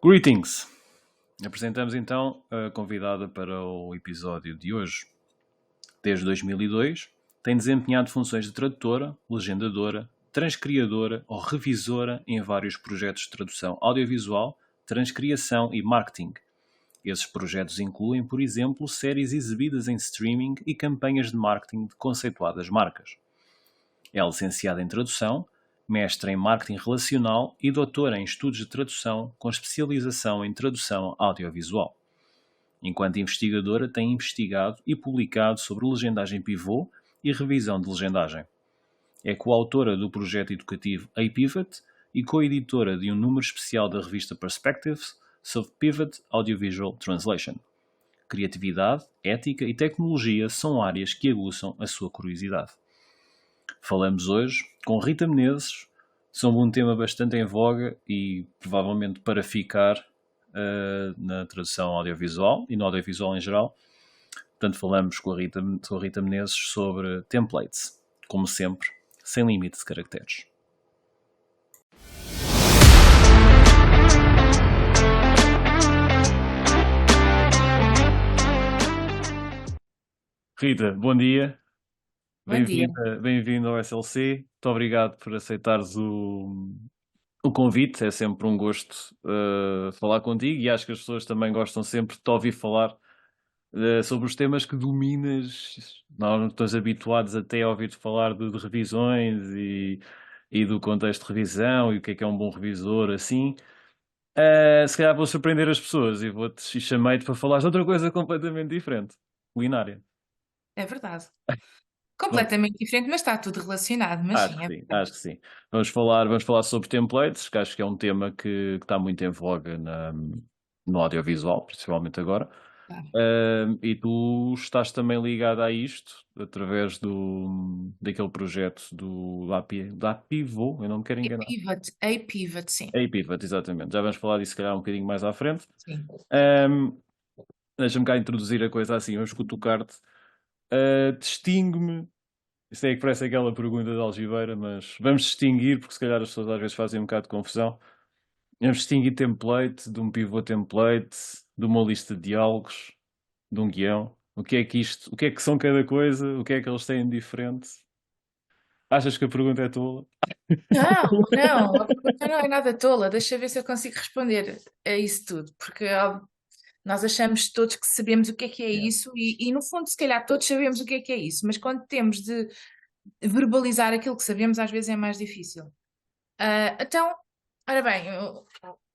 Greetings! Apresentamos então a convidada para o episódio de hoje. Desde 2002, tem desempenhado funções de tradutora, legendadora, transcriadora ou revisora em vários projetos de tradução audiovisual, transcriação e marketing. Esses projetos incluem, por exemplo, séries exibidas em streaming e campanhas de marketing de conceituadas marcas. É licenciada em tradução, mestre em marketing relacional e doutora em estudos de tradução com especialização em tradução audiovisual. Enquanto investigadora, tem investigado e publicado sobre legendagem pivô e revisão de legendagem. É coautora do projeto educativo A-Pivot e co-editora de um número especial da revista Perspectives sobre Pivot Audiovisual Translation. Criatividade, ética e tecnologia são áreas que aguçam a sua curiosidade. Falamos hoje com Rita Menezes sobre um tema bastante em voga e provavelmente para ficar na tradução audiovisual e no audiovisual em geral. Portanto, falamos com a Rita Menezes sobre templates, como sempre, sem limite de caracteres. Rita, bom dia. Bom dia. Bem-vindo ao SLC. Muito obrigado por aceitares o convite. É sempre um gosto falar contigo e acho que as pessoas também gostam sempre de te ouvir falar sobre os temas que dominas. Nós não estamos habituados até a ouvir-te falar de revisões e do contexto de revisão e o que é um bom revisor, assim. Se calhar vou surpreender as pessoas e chamei-te para falar de outra coisa completamente diferente. Culinária. É verdade. Vamos- Completamente diferente, mas está tudo relacionado, mas Acho sim, que é sim, verdade. acho que sim. Vamos falar sobre templates, que acho que é um tema que está muito em voga no audiovisual, principalmente agora. Claro. E tu estás também ligado a isto através daquele projeto da Pivô, eu não me quero enganar. A pivot, sim. A Pivot, exatamente. Já vamos falar disso, se calhar, um bocadinho mais à frente. Sim. Um, Deixa-me cá introduzir a coisa assim, vamos cutucar-te. Distingue-me. Isso é que parece aquela pergunta de algibeira, mas vamos distinguir, porque se calhar as pessoas às vezes fazem um bocado de confusão. Vamos distinguir template de um pivô template, de uma lista de diálogos, de um guião. O que é que isto, o que é que são cada coisa, o que é que eles têm de diferente? Achas que a pergunta é tola? Não, não, a pergunta não é nada tola. Deixa eu ver se eu consigo responder a isso tudo, porque nós achamos todos que sabemos o que é Yeah. isso e, no fundo, se calhar todos sabemos o que é isso, mas quando temos de verbalizar aquilo que sabemos, às vezes é mais difícil. Então, ora bem,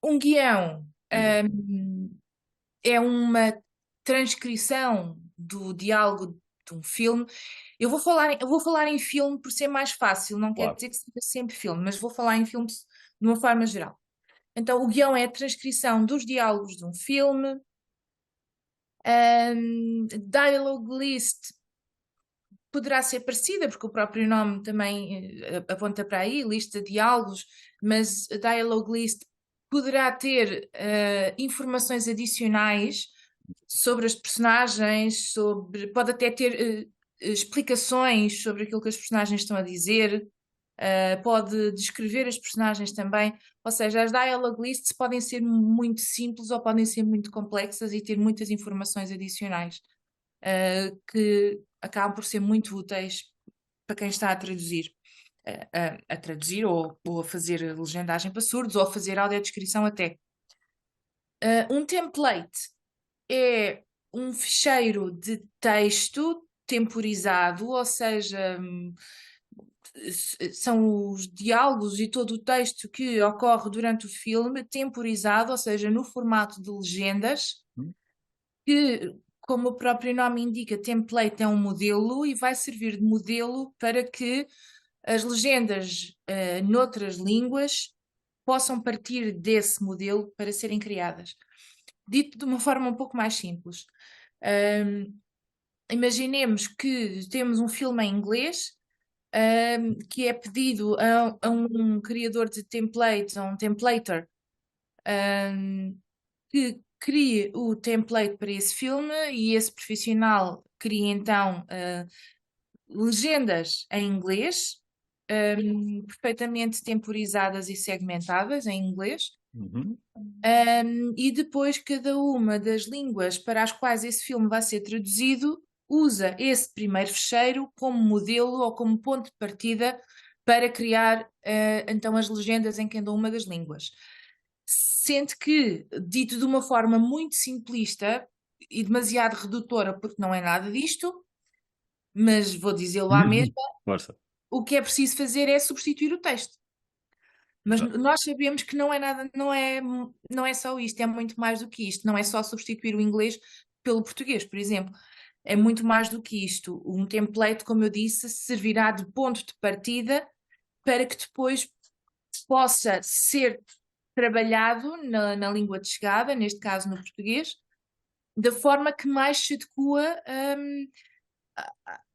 um guião, Exato. é uma transcrição do diálogo de um filme. Eu vou falar em filme por ser mais fácil, não quer Claro. dizer que seja sempre filme, mas vou falar em filme de uma forma geral. Então, o guião é a transcrição dos diálogos de um filme. Dialogue list poderá ser parecida, porque o próprio nome também aponta para aí, lista de diálogos, mas a dialogue list poderá ter informações adicionais sobre as personagens, pode até ter explicações sobre aquilo que as personagens estão a dizer, pode descrever as personagens também. Ou seja, as dialogue lists podem ser muito simples ou podem ser muito complexas e ter muitas informações adicionais, que acabam por ser muito úteis para quem está a traduzir. A traduzir ou a fazer legendagem para surdos ou a fazer audiodescrição até. Um template é um ficheiro de texto temporizado, ou seja, são os diálogos e todo o texto que ocorre durante o filme temporizado, ou seja, no formato de legendas, Hum? que, como o próprio nome indica, template é um modelo e vai servir de modelo para que as legendas noutras línguas possam partir desse modelo para serem criadas. Dito de uma forma um pouco mais simples, imaginemos que temos um filme em inglês, que é pedido a um criador de templates, a um templater, que crie o template para esse filme e esse profissional cria então legendas em inglês, perfeitamente temporizadas e segmentadas em inglês. Uhum. E depois cada uma das línguas para as quais esse filme vai ser traduzido usa esse primeiro fecheiro como modelo ou como ponto de partida para criar então as legendas em cada uma das línguas. Sendo que, dito de uma forma muito simplista e demasiado redutora, porque não é nada disto, mas vou dizê-lo à mesma, Força. o que é preciso fazer é substituir o texto. Mas Exato. nós sabemos que não é nada, não é só isto, é muito mais do que isto. Não é só substituir o inglês pelo português, por exemplo. É muito mais do que isto. Um template, como eu disse, servirá de ponto de partida para que depois possa ser trabalhado na língua de chegada, neste caso no português, da forma que mais se adequa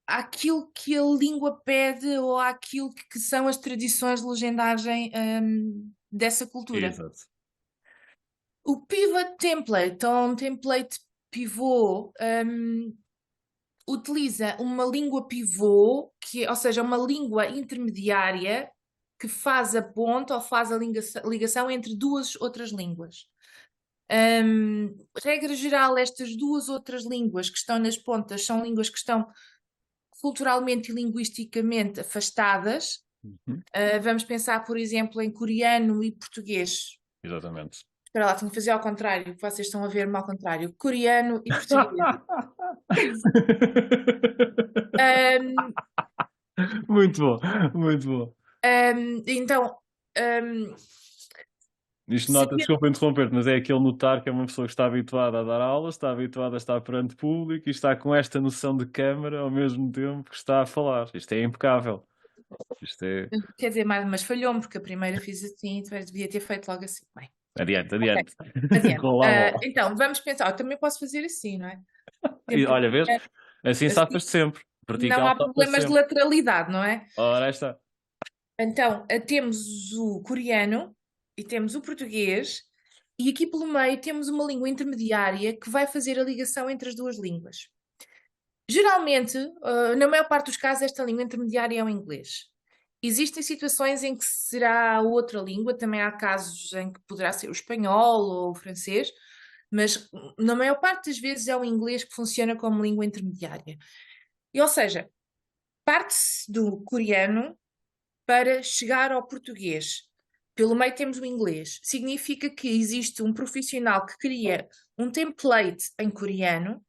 àquilo que a língua pede ou àquilo que são as tradições de legendagem dessa cultura. Exato. O pivot template, ou um template pivô, utiliza uma língua pivô, ou seja, uma língua intermediária que faz a ponte ou faz a ligação entre duas outras línguas. Regra geral, estas duas outras línguas que estão nas pontas são línguas que estão culturalmente e linguisticamente afastadas. Uhum. Vamos pensar, por exemplo, em coreano e português. Exatamente. Espera lá, tenho que fazer ao contrário, que vocês estão a ver-me ao contrário. Coreano e português. Ahm, Muito bom, muito bom. então, ahm, Isto nota, sabia- desculpa interromper-te, mas é aquele notar que é uma pessoa que está habituada a dar aulas, está habituada a estar perante público e está com esta noção de câmara ao mesmo tempo que está a falar. Isto é impecável. Isto é. quer dizer, mas falhou-me, porque a primeira fiz assim, então devia ter feito logo assim. Bem, Adiante, ok, adiante. adiante. Rola a bola. Então, vamos pensar, eu também posso fazer assim, não é? E, Sempre olha, vês? Assim assim, safas-te sempre. não Vertical há safas problemas de sempre. lateralidade, não é? Ora, aí está. Então, temos o coreano e temos o português, e aqui pelo meio temos uma língua intermediária que vai fazer a ligação entre as duas línguas. Geralmente, na maior parte dos casos, esta língua intermediária é o inglês. Existem situações em que será outra língua, também há casos em que poderá ser o espanhol ou o francês, mas na maior parte das vezes é o inglês que funciona como língua intermediária. E, ou seja, parte-se do coreano para chegar ao português. Pelo meio temos o inglês. Significa que existe um profissional que cria um template em coreano,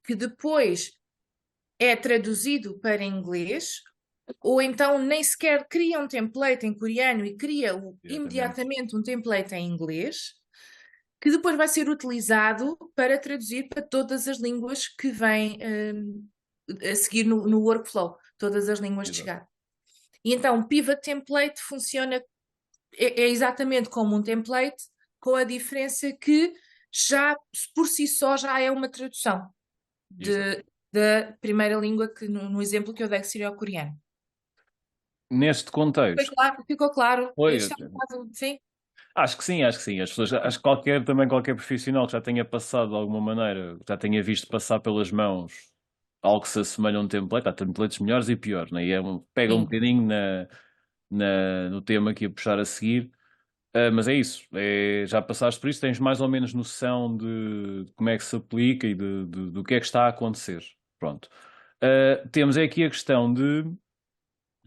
que depois é traduzido para inglês, ou então nem sequer cria um template em coreano e cria Exatamente. imediatamente um template em inglês, que depois vai ser utilizado para traduzir para todas as línguas que vêm a seguir no workflow, todas as línguas de Exato. chegada. E então o Pivot Template funciona, é exatamente como um template, com a diferença que já por si só já é uma tradução Exato. da primeira língua que no exemplo que eu dei que seria o coreano. Neste Foi contexto, claro, ficou claro. foi. Isto é um caso, sim, Acho que sim, acho que sim. As pessoas, acho que também qualquer profissional que já tenha passado de alguma maneira, já tenha visto passar pelas mãos algo que se assemelha a um template, há templates melhores e piores, né? E pega um sim, bocadinho no tema que ia puxar a seguir. Mas é isso, já passaste por isso, tens mais ou menos noção de como é que se aplica e do que é que está a acontecer. Pronto. Temos aqui a questão de,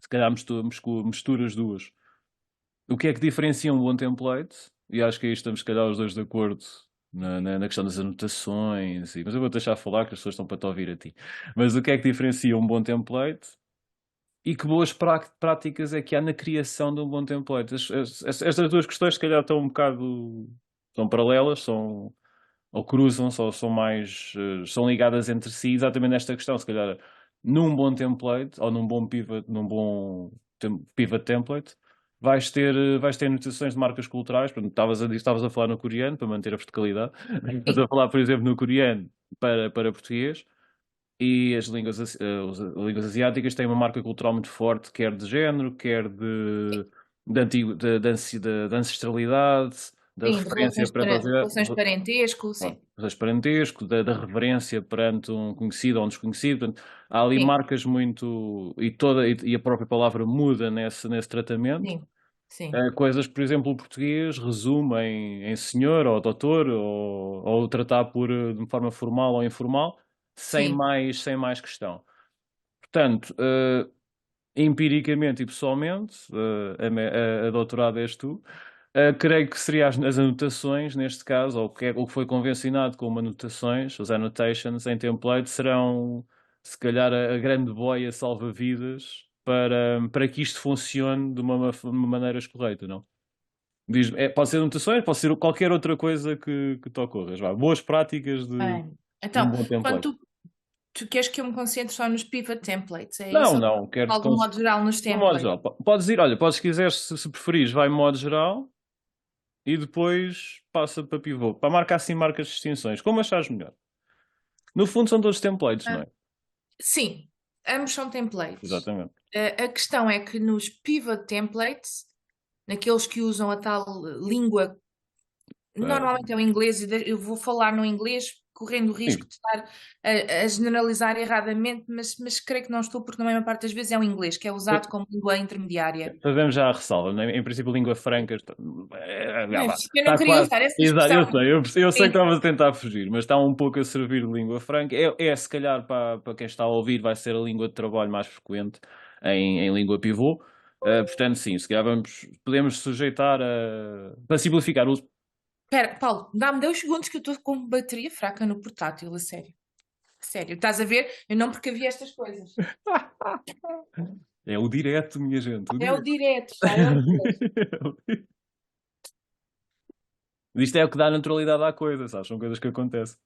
se calhar misturas duas. O que é que diferencia um bom template? E acho que aí estamos, se calhar, os dois de acordo na questão das anotações. Mas eu vou deixar falar que as pessoas estão para te ouvir a ti. Mas o que é que diferencia um bom template? E que boas práticas é que há na criação de um bom template? Estas duas questões, se calhar, estão um bocado. São paralelas, ou cruzam, são mais. São ligadas entre si, exatamente nesta questão. Se calhar, num bom template, ou num bom pivot, pivot template, vais ter notações de marcas culturais. Portanto, estavas a falar no coreano, para manter a verticalidade. Estás sim, a falar, por exemplo, no coreano para português. E as línguas asiáticas têm uma marca cultural muito forte, quer de género, quer de ancestralidade, da sim, de referência perante relações de parentesco, sim, os parentesco, da reverência perante um conhecido ou um desconhecido. Portanto, há ali sim, marcas muito. E a própria palavra muda nesse tratamento. sim, sim, Coisas, por exemplo, o português resume em senhor ou doutor ou tratar de forma formal ou informal, sim. sem mais questão. Portanto, empiricamente e pessoalmente, a doutorada és tu, creio que seria as anotações, neste caso, ou o que foi convencionado como anotações, os annotations em template, serão se calhar a grande boia salva-vidas para que isto funcione de uma maneira correta, não? Pode ser anotações, pode ser qualquer outra coisa que te ocorras. Vá. Boas práticas Bem, de um então, bom quando template. tu queres que eu me concentre só nos pivot templates, é Não, isso? Ou não, quero-te algo de modo geral nos no modo templates? geral. Podes ir, olha, podes, se quiseres, se preferires, vai em modo geral e depois passa para pivô. Para marcar assim marcas de distinções, como achares melhor. No fundo são todos templates, não Ah, é? sim, ambos são templates. Exatamente. A questão é que nos pivot templates, naqueles que usam a tal língua, normalmente é o inglês, e eu vou falar no inglês, correndo o risco Sim, de estar a generalizar erradamente, mas creio que não estou, porque na maior parte das vezes é o inglês, que é usado como língua intermediária. fazemos já a ressalva, né? Em princípio, língua franca Mas eu não está queria quase. usar essa Exato, expressão. eu sei que Sim, estavas a tentar fugir, mas está um pouco a servir de língua franca. Se calhar, para quem está a ouvir, vai ser a língua de trabalho mais frequente em língua pivô. Portanto, sim, se calhar podemos sujeitar para simplificar o. espera, Paulo, dá-me 2 segundos que eu estou com bateria fraca no portátil, a sério. Sério, estás a ver? Eu não precavi estas coisas. É o direto, minha gente, o É o direto. direto, já é o direto. Isto é o que dá naturalidade à coisa, sabes? São coisas que acontecem.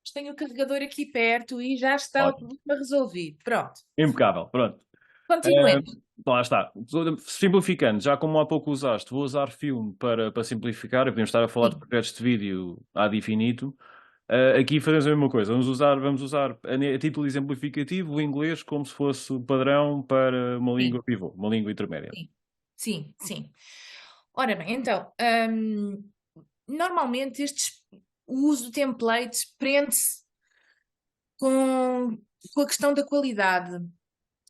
Mas tenho o carregador aqui perto e já está o Ótimo. problema resolvido. Pronto, Impecável, pronto. continuemos. Lá está. Simplificando, já como há pouco usaste, vou usar filme para simplificar. Podemos estar a falar de Sim, projetos de vídeo ad infinito. Aqui fazemos a mesma coisa. Vamos usar a título exemplificativo o inglês como se fosse o padrão para uma língua sim, pivô, uma língua intermédia. sim, sim, sim. Ora bem, então, normalmente o uso de templates prende-se com, com a questão da qualidade.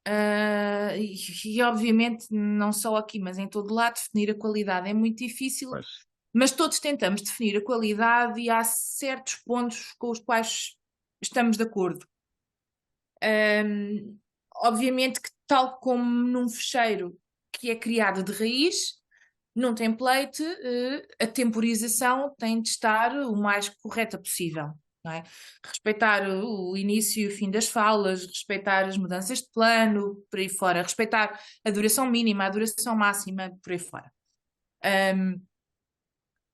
E obviamente, não só aqui, mas em todo lado, definir a qualidade é muito difícil, Pois. mas todos tentamos definir a qualidade e há certos pontos com os quais estamos de acordo. Obviamente que, tal como num fecheiro que é criado de raiz, num template, a temporização tem de estar o mais correta possível. Não é? Respeitar o início e o fim das falas, respeitar as mudanças de plano, por aí fora, respeitar a duração mínima, a duração máxima, por aí fora.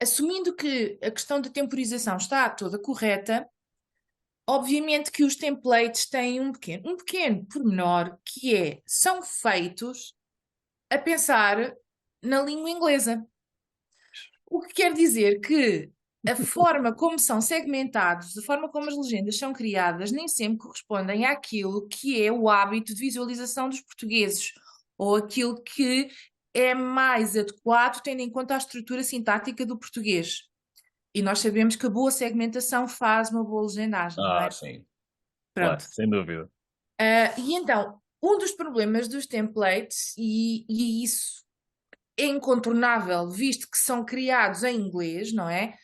Assumindo que a questão da temporização está toda correta, obviamente que os templates têm um pequeno pormenor que é, são feitos a pensar na língua inglesa. O que quer dizer que a forma como são segmentados, a forma como as legendas são criadas, nem sempre correspondem àquilo que é o hábito de visualização dos portugueses, ou aquilo que é mais adequado tendo em conta a estrutura sintática do português. E nós sabemos que a boa segmentação faz uma boa legendagem, não é? Sim, claro, Pronto. sem dúvida. E então, um dos problemas dos templates, e isso é incontornável, visto que são criados em inglês, não é?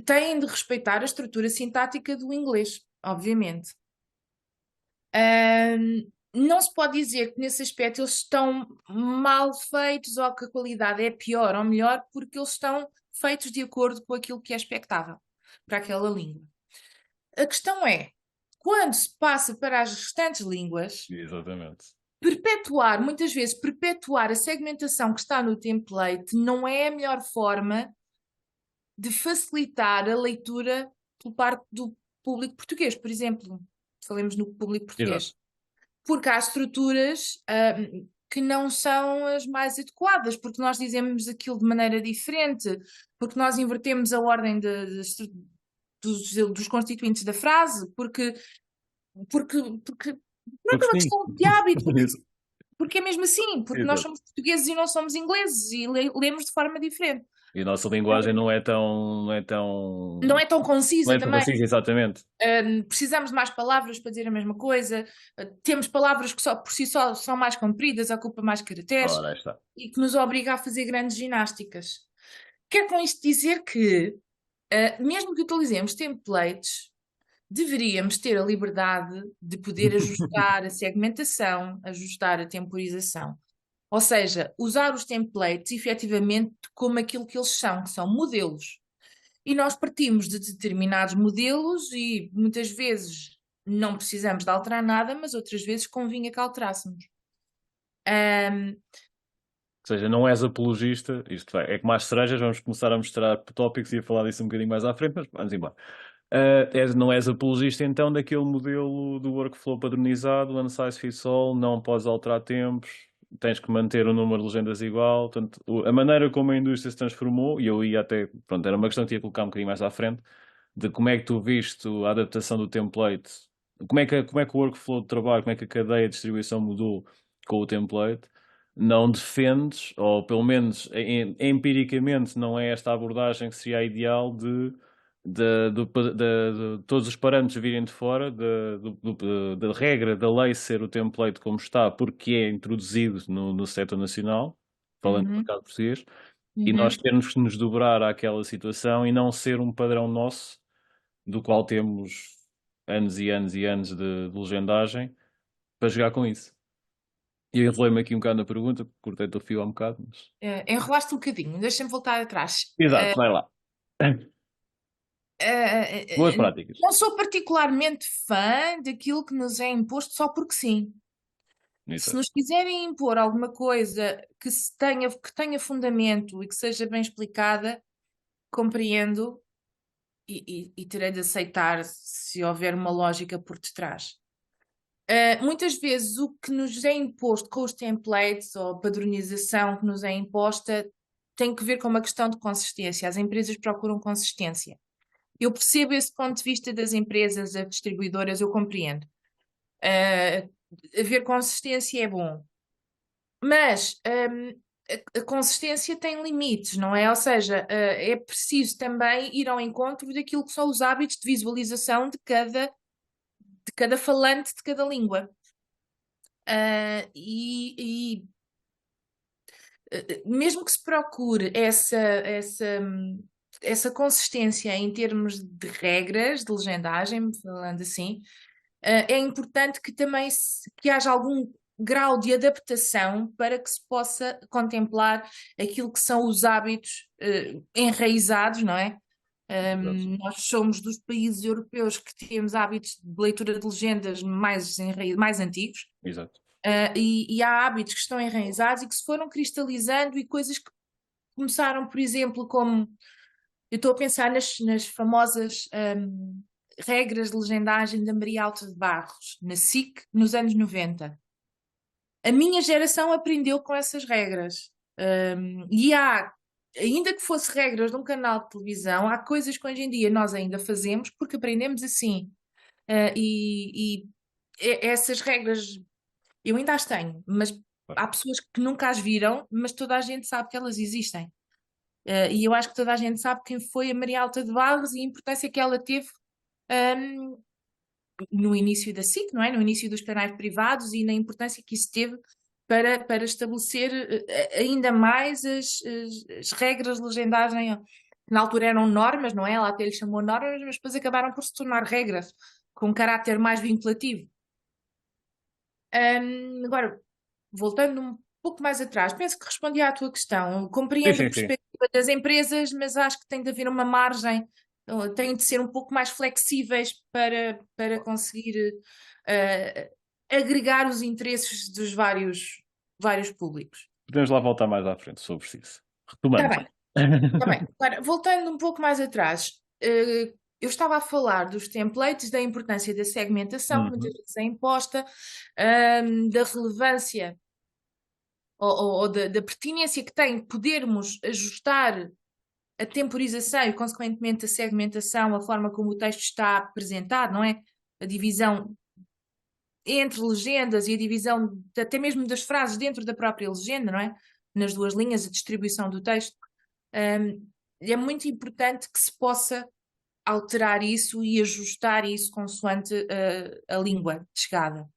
Têm de respeitar a estrutura sintática do inglês, obviamente. Não se pode dizer que nesse aspecto eles estão mal feitos ou que a qualidade é pior ou melhor, porque eles estão feitos de acordo com aquilo que é expectável para aquela língua. A questão é, quando se passa para as restantes línguas, Exatamente. muitas vezes, perpetuar a segmentação que está no template não é a melhor forma de facilitar a leitura por parte do público português, por exemplo. Falemos no público Exato. português. Porque há estruturas que não são as mais adequadas, porque nós dizemos aquilo de maneira diferente, porque nós invertemos a ordem dos constituintes da frase, porque pronto, Porque é uma sim. questão de hábito, Isso. porque é mesmo assim, porque nós Exato. somos portugueses e não somos ingleses e lemos de forma diferente. E a nossa linguagem não é tão. Não é tão. Não é tão Não concisa é tão também. concisa, exatamente. Precisamos de mais palavras para dizer a mesma coisa. Temos palavras que só por si só são mais compridas, ocupam mais caracteres Ora, aí está. e que nos obriga a fazer grandes ginásticas. Quero com isto dizer que, mesmo que utilizemos templates, deveríamos ter a liberdade de poder ajustar a segmentação, ajustar a temporização. Ou seja, usar os templates efetivamente como aquilo que eles são, que são modelos. E nós partimos de determinados modelos e muitas vezes não precisamos de alterar nada, mas outras vezes convinha que alterássemos. Ahm, Ou seja, não és apologista, isto é como às cerejas, vamos começar a mostrar tópicos e a falar disso um bocadinho mais à frente, mas vamos embora. Não és apologista então daquele modelo do workflow padronizado, one size fits all, não podes alterar tempos, tens que manter o número de legendas igual. Portanto, a maneira como a indústria se transformou, e eu ia até, pronto, era uma questão que ia colocar um bocadinho mais à frente, de como é que tu viste a adaptação do template, como é que o workflow de trabalho, como é que a cadeia de distribuição mudou com o template. Não defendes, ou pelo menos empiricamente não é esta abordagem que seria a ideal de todos os parâmetros virem de fora, da regra da lei ser o template como está, porque é introduzido no setor nacional, falando do uhum, mercado português, e nós uhum. termos que nos dobrar àquela situação e não ser um padrão nosso, do qual temos anos e anos e anos de legendagem, para jogar com isso. E eu enrolei-me aqui um bocado na pergunta, porque cortei-te o fio há um bocado, mas... Enrolaste um bocadinho, deixa-me voltar atrás. Exato, vai lá. Boas práticas. Não sou particularmente fã daquilo que nos é imposto só porque sim. Se Exato. nos quiserem impor alguma coisa que tenha fundamento e que seja bem explicada, compreendo e terei de aceitar se houver uma lógica por detrás. Muitas vezes o que nos é imposto com os templates ou padronização que nos é imposta tem que ver com uma questão de consistência. As empresas procuram consistência. Eu percebo esse ponto de vista das empresas, das distribuidoras, eu compreendo. Haver consistência é bom, mas a consistência tem limites, não é? Ou seja, é preciso também ir ao encontro daquilo que são os hábitos de visualização de cada falante de cada língua. Mesmo que se procure essa consistência em termos de regras de legendagem, falando assim, é importante que também que haja algum grau de adaptação para que se possa contemplar aquilo que são os hábitos enraizados, não é? Exato. Nós somos dos países europeus que temos hábitos de leitura de legendas mais antigos. Exato. E há hábitos que estão enraizados e que se foram cristalizando e coisas que começaram, por exemplo, como eu estou a pensar nas famosas regras de legendagem da Maria Alta de Barros, na SIC, nos anos 90. A minha geração aprendeu com essas regras. E ainda que fosse regras de um canal de televisão, há coisas que hoje em dia nós ainda fazemos porque aprendemos assim. Essas regras eu ainda as tenho, mas Claro. há pessoas que nunca as viram, mas toda a gente sabe que elas existem. E eu acho que toda a gente sabe quem foi a Maria Alta de Barros e a importância que ela teve um, no início da SIC, não é? No início dos canais privados e na importância que isso teve para estabelecer ainda mais as regras de legendagem, que na altura eram normas, não é? Ela até lhe chamou normas, mas depois acabaram por se tornar regras com um caráter mais vinculativo. Agora, voltando um pouco mais atrás, penso que respondi à tua questão. Eu Sim, compreendo a sim, sim. perspectiva das empresas, mas acho que tem de haver uma margem, têm de ser um pouco mais flexíveis para conseguir agregar os interesses dos vários públicos. Podemos lá voltar mais à frente, se for preciso. Está Retomando. bem, está bem. Agora, voltando um pouco mais atrás, eu estava a falar dos templates, da importância da segmentação, que muitas Uhum. vezes é imposta, da relevância ou da pertinência que tem podermos ajustar a temporização e, consequentemente, a segmentação, a forma como o texto está apresentado, não é? A divisão entre legendas e a divisão até mesmo das frases dentro da própria legenda, não é? Nas duas linhas, a distribuição do texto. É muito importante que se possa alterar isso e ajustar isso consoante a língua de chegada.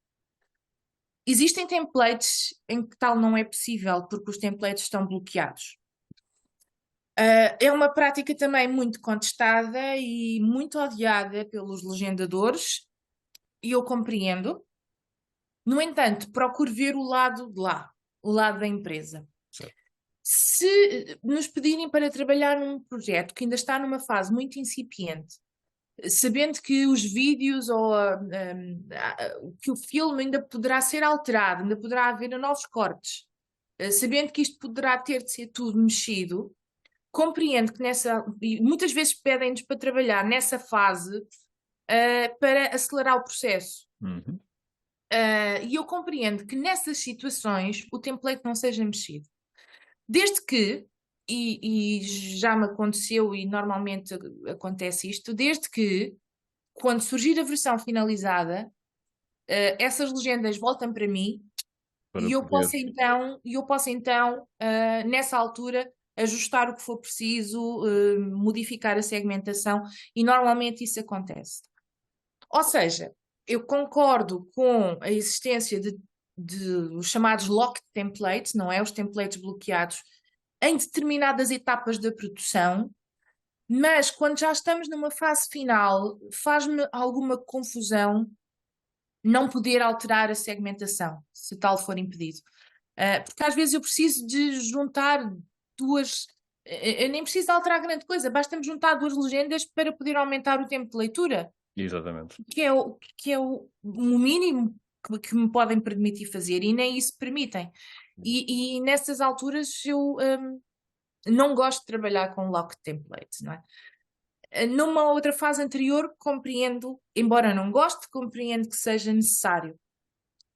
Existem templates em que tal não é possível, porque os templates estão bloqueados. É uma prática também muito contestada e muito odiada pelos legendadores, e eu compreendo. No entanto, procuro ver o lado de lá, o lado da empresa. Certo. Se nos pedirem para trabalhar num projeto que ainda está numa fase muito incipiente, sabendo que os vídeos ou que o filme ainda poderá ser alterado, ainda poderá haver novos cortes, sabendo que isto poderá ter de ser tudo mexido, compreendo que e muitas vezes pedem-nos para trabalhar nessa fase, para acelerar o processo. Uhum. E eu compreendo que nessas situações o template não seja mexido. Desde que, e já me aconteceu e normalmente acontece isto, desde que quando surgir a versão finalizada, essas legendas voltam para mim Para e poder. eu posso então, nessa altura, ajustar o que for preciso, modificar a segmentação, e normalmente isso acontece. Ou seja, eu concordo com a existência de os chamados locked templates, não é? Os templates bloqueados em determinadas etapas da produção, mas quando já estamos numa fase final, faz-me alguma confusão não poder alterar a segmentação, se tal for impedido. Porque às vezes eu preciso de juntar duas. Eu nem preciso alterar grande coisa, basta-me juntar duas legendas para poder aumentar o tempo de leitura, Exatamente. que é o mínimo que me podem permitir fazer, e nem isso permitem. E nessas alturas eu não gosto de trabalhar com lock templates, não é? Numa outra fase anterior, compreendo, embora não goste, compreendo que seja necessário.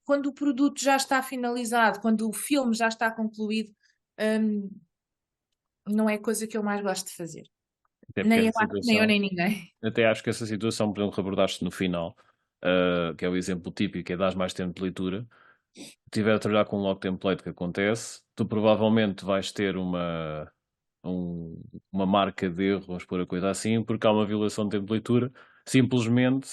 Quando o produto já está finalizado, quando o filme já está concluído, não é coisa que eu mais gosto de fazer. Até porque Nem eu, essa nem eu, situação, nem ninguém. até acho que essa situação, por exemplo, que abordaste no final, que é o exemplo típico, é dar mais tempo de leitura. Se estiver a trabalhar com um log template que acontece, tu provavelmente vais ter uma marca de erro, vamos pôr a coisa assim, porque há uma violação de tempo de leitura, simplesmente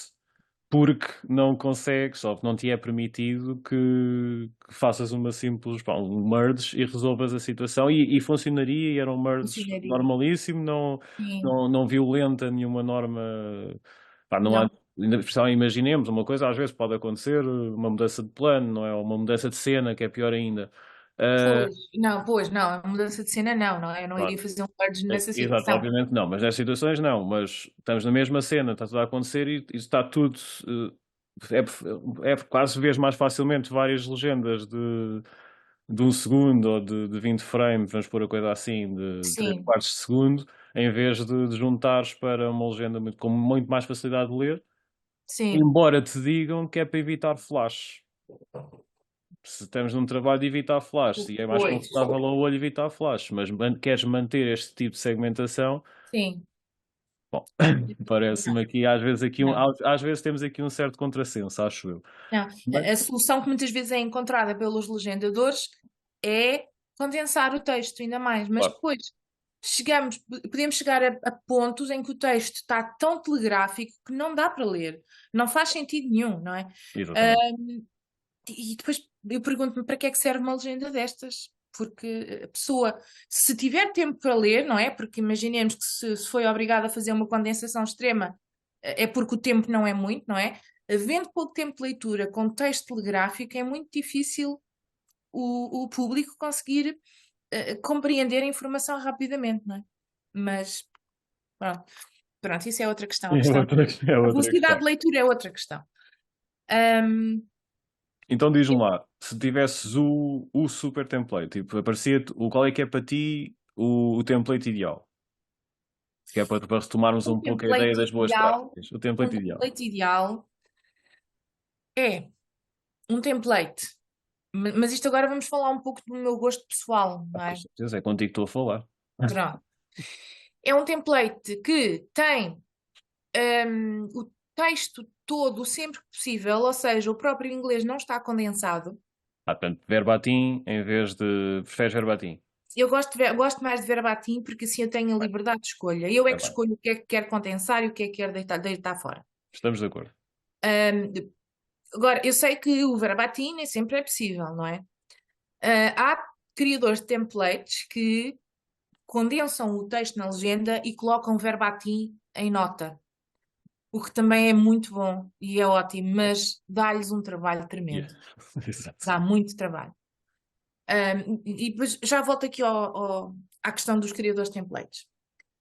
porque não consegues, ou que não te é permitido que faças uma simples, um merge e resolvas a situação, e funcionaria, e era um merge Funcionaria. normalíssimo, não, Sim. não, não violenta nenhuma norma. Pá, não há, Não. ainda por cima, imaginemos, uma coisa às vezes pode acontecer, uma mudança de plano, não é? Ou uma mudança de cena, que é pior ainda. Ah, Pois, não, a mudança de cena não é? Eu não iria pronto. fazer um merge nessa Exato, situação. obviamente não, mas nessas situações não, mas estamos na mesma cena, está tudo a acontecer e está tudo. É quase vês mais facilmente várias legendas de um segundo ou de 20 frames, vamos pôr a coisa assim, de 3 Sim, quartos de segundo, em vez de juntares para uma legenda com muito mais facilidade de ler, sim. embora te digam que é para evitar flash. Se estamos num trabalho de evitar flash e é mais Pois, confortável ao olho evitar flash, mas queres manter este tipo de segmentação. sim. Bom, Não, parece-me aqui, às vezes, não. às vezes temos aqui um certo contrassenso, acho eu. Não. Mas, A solução que muitas vezes é encontrada pelos legendadores é condensar o texto ainda mais, mas claro, depois podemos chegar a pontos em que o texto está tão telegráfico que não dá para ler, não faz sentido nenhum, não é? exatamente. E depois eu pergunto-me para que é que serve uma legenda destas? Porque a pessoa, se tiver tempo para ler, não é? Porque imaginemos que se foi obrigada a fazer uma condensação extrema, é porque o tempo não é muito, não é? Havendo pouco tempo de leitura com texto telegráfico, é muito difícil o público conseguir compreender a informação rapidamente, não é? Mas pronto, pronto, isso é outra questão. É A outra velocidade questão. de leitura é outra questão. Ahm, Então diz-me lá, se tivesses o super template, tipo, aparecia qual é que é para ti o template ideal? Que é para retomarmos o um pouco a ideia template das boas ideal práticas. O Um template ideal. template ideal é um template, mas isto agora vamos falar um pouco do meu gosto pessoal, não Com é? certeza, é contigo que estou a falar. Pronto. É um template que tem o texto todo sempre que possível, ou seja, o próprio inglês não está condensado. Portanto, verbatim em vez de. Preferes verbatim? gosto mais de verbatim porque assim eu tenho a liberdade de escolha. Eu é Tá que bem. escolho o que é que quero condensar e o que é que quero deitar fora. Estamos de acordo. Agora, eu sei que o verbatim nem sempre é possível, não é? Há criadores de templates que condensam o texto na legenda e colocam verbatim em nota, o que também é muito bom e é ótimo, mas dá-lhes um trabalho Yeah. tremendo. Exato. Dá muito trabalho. E depois já volto aqui à questão dos criadores de templates.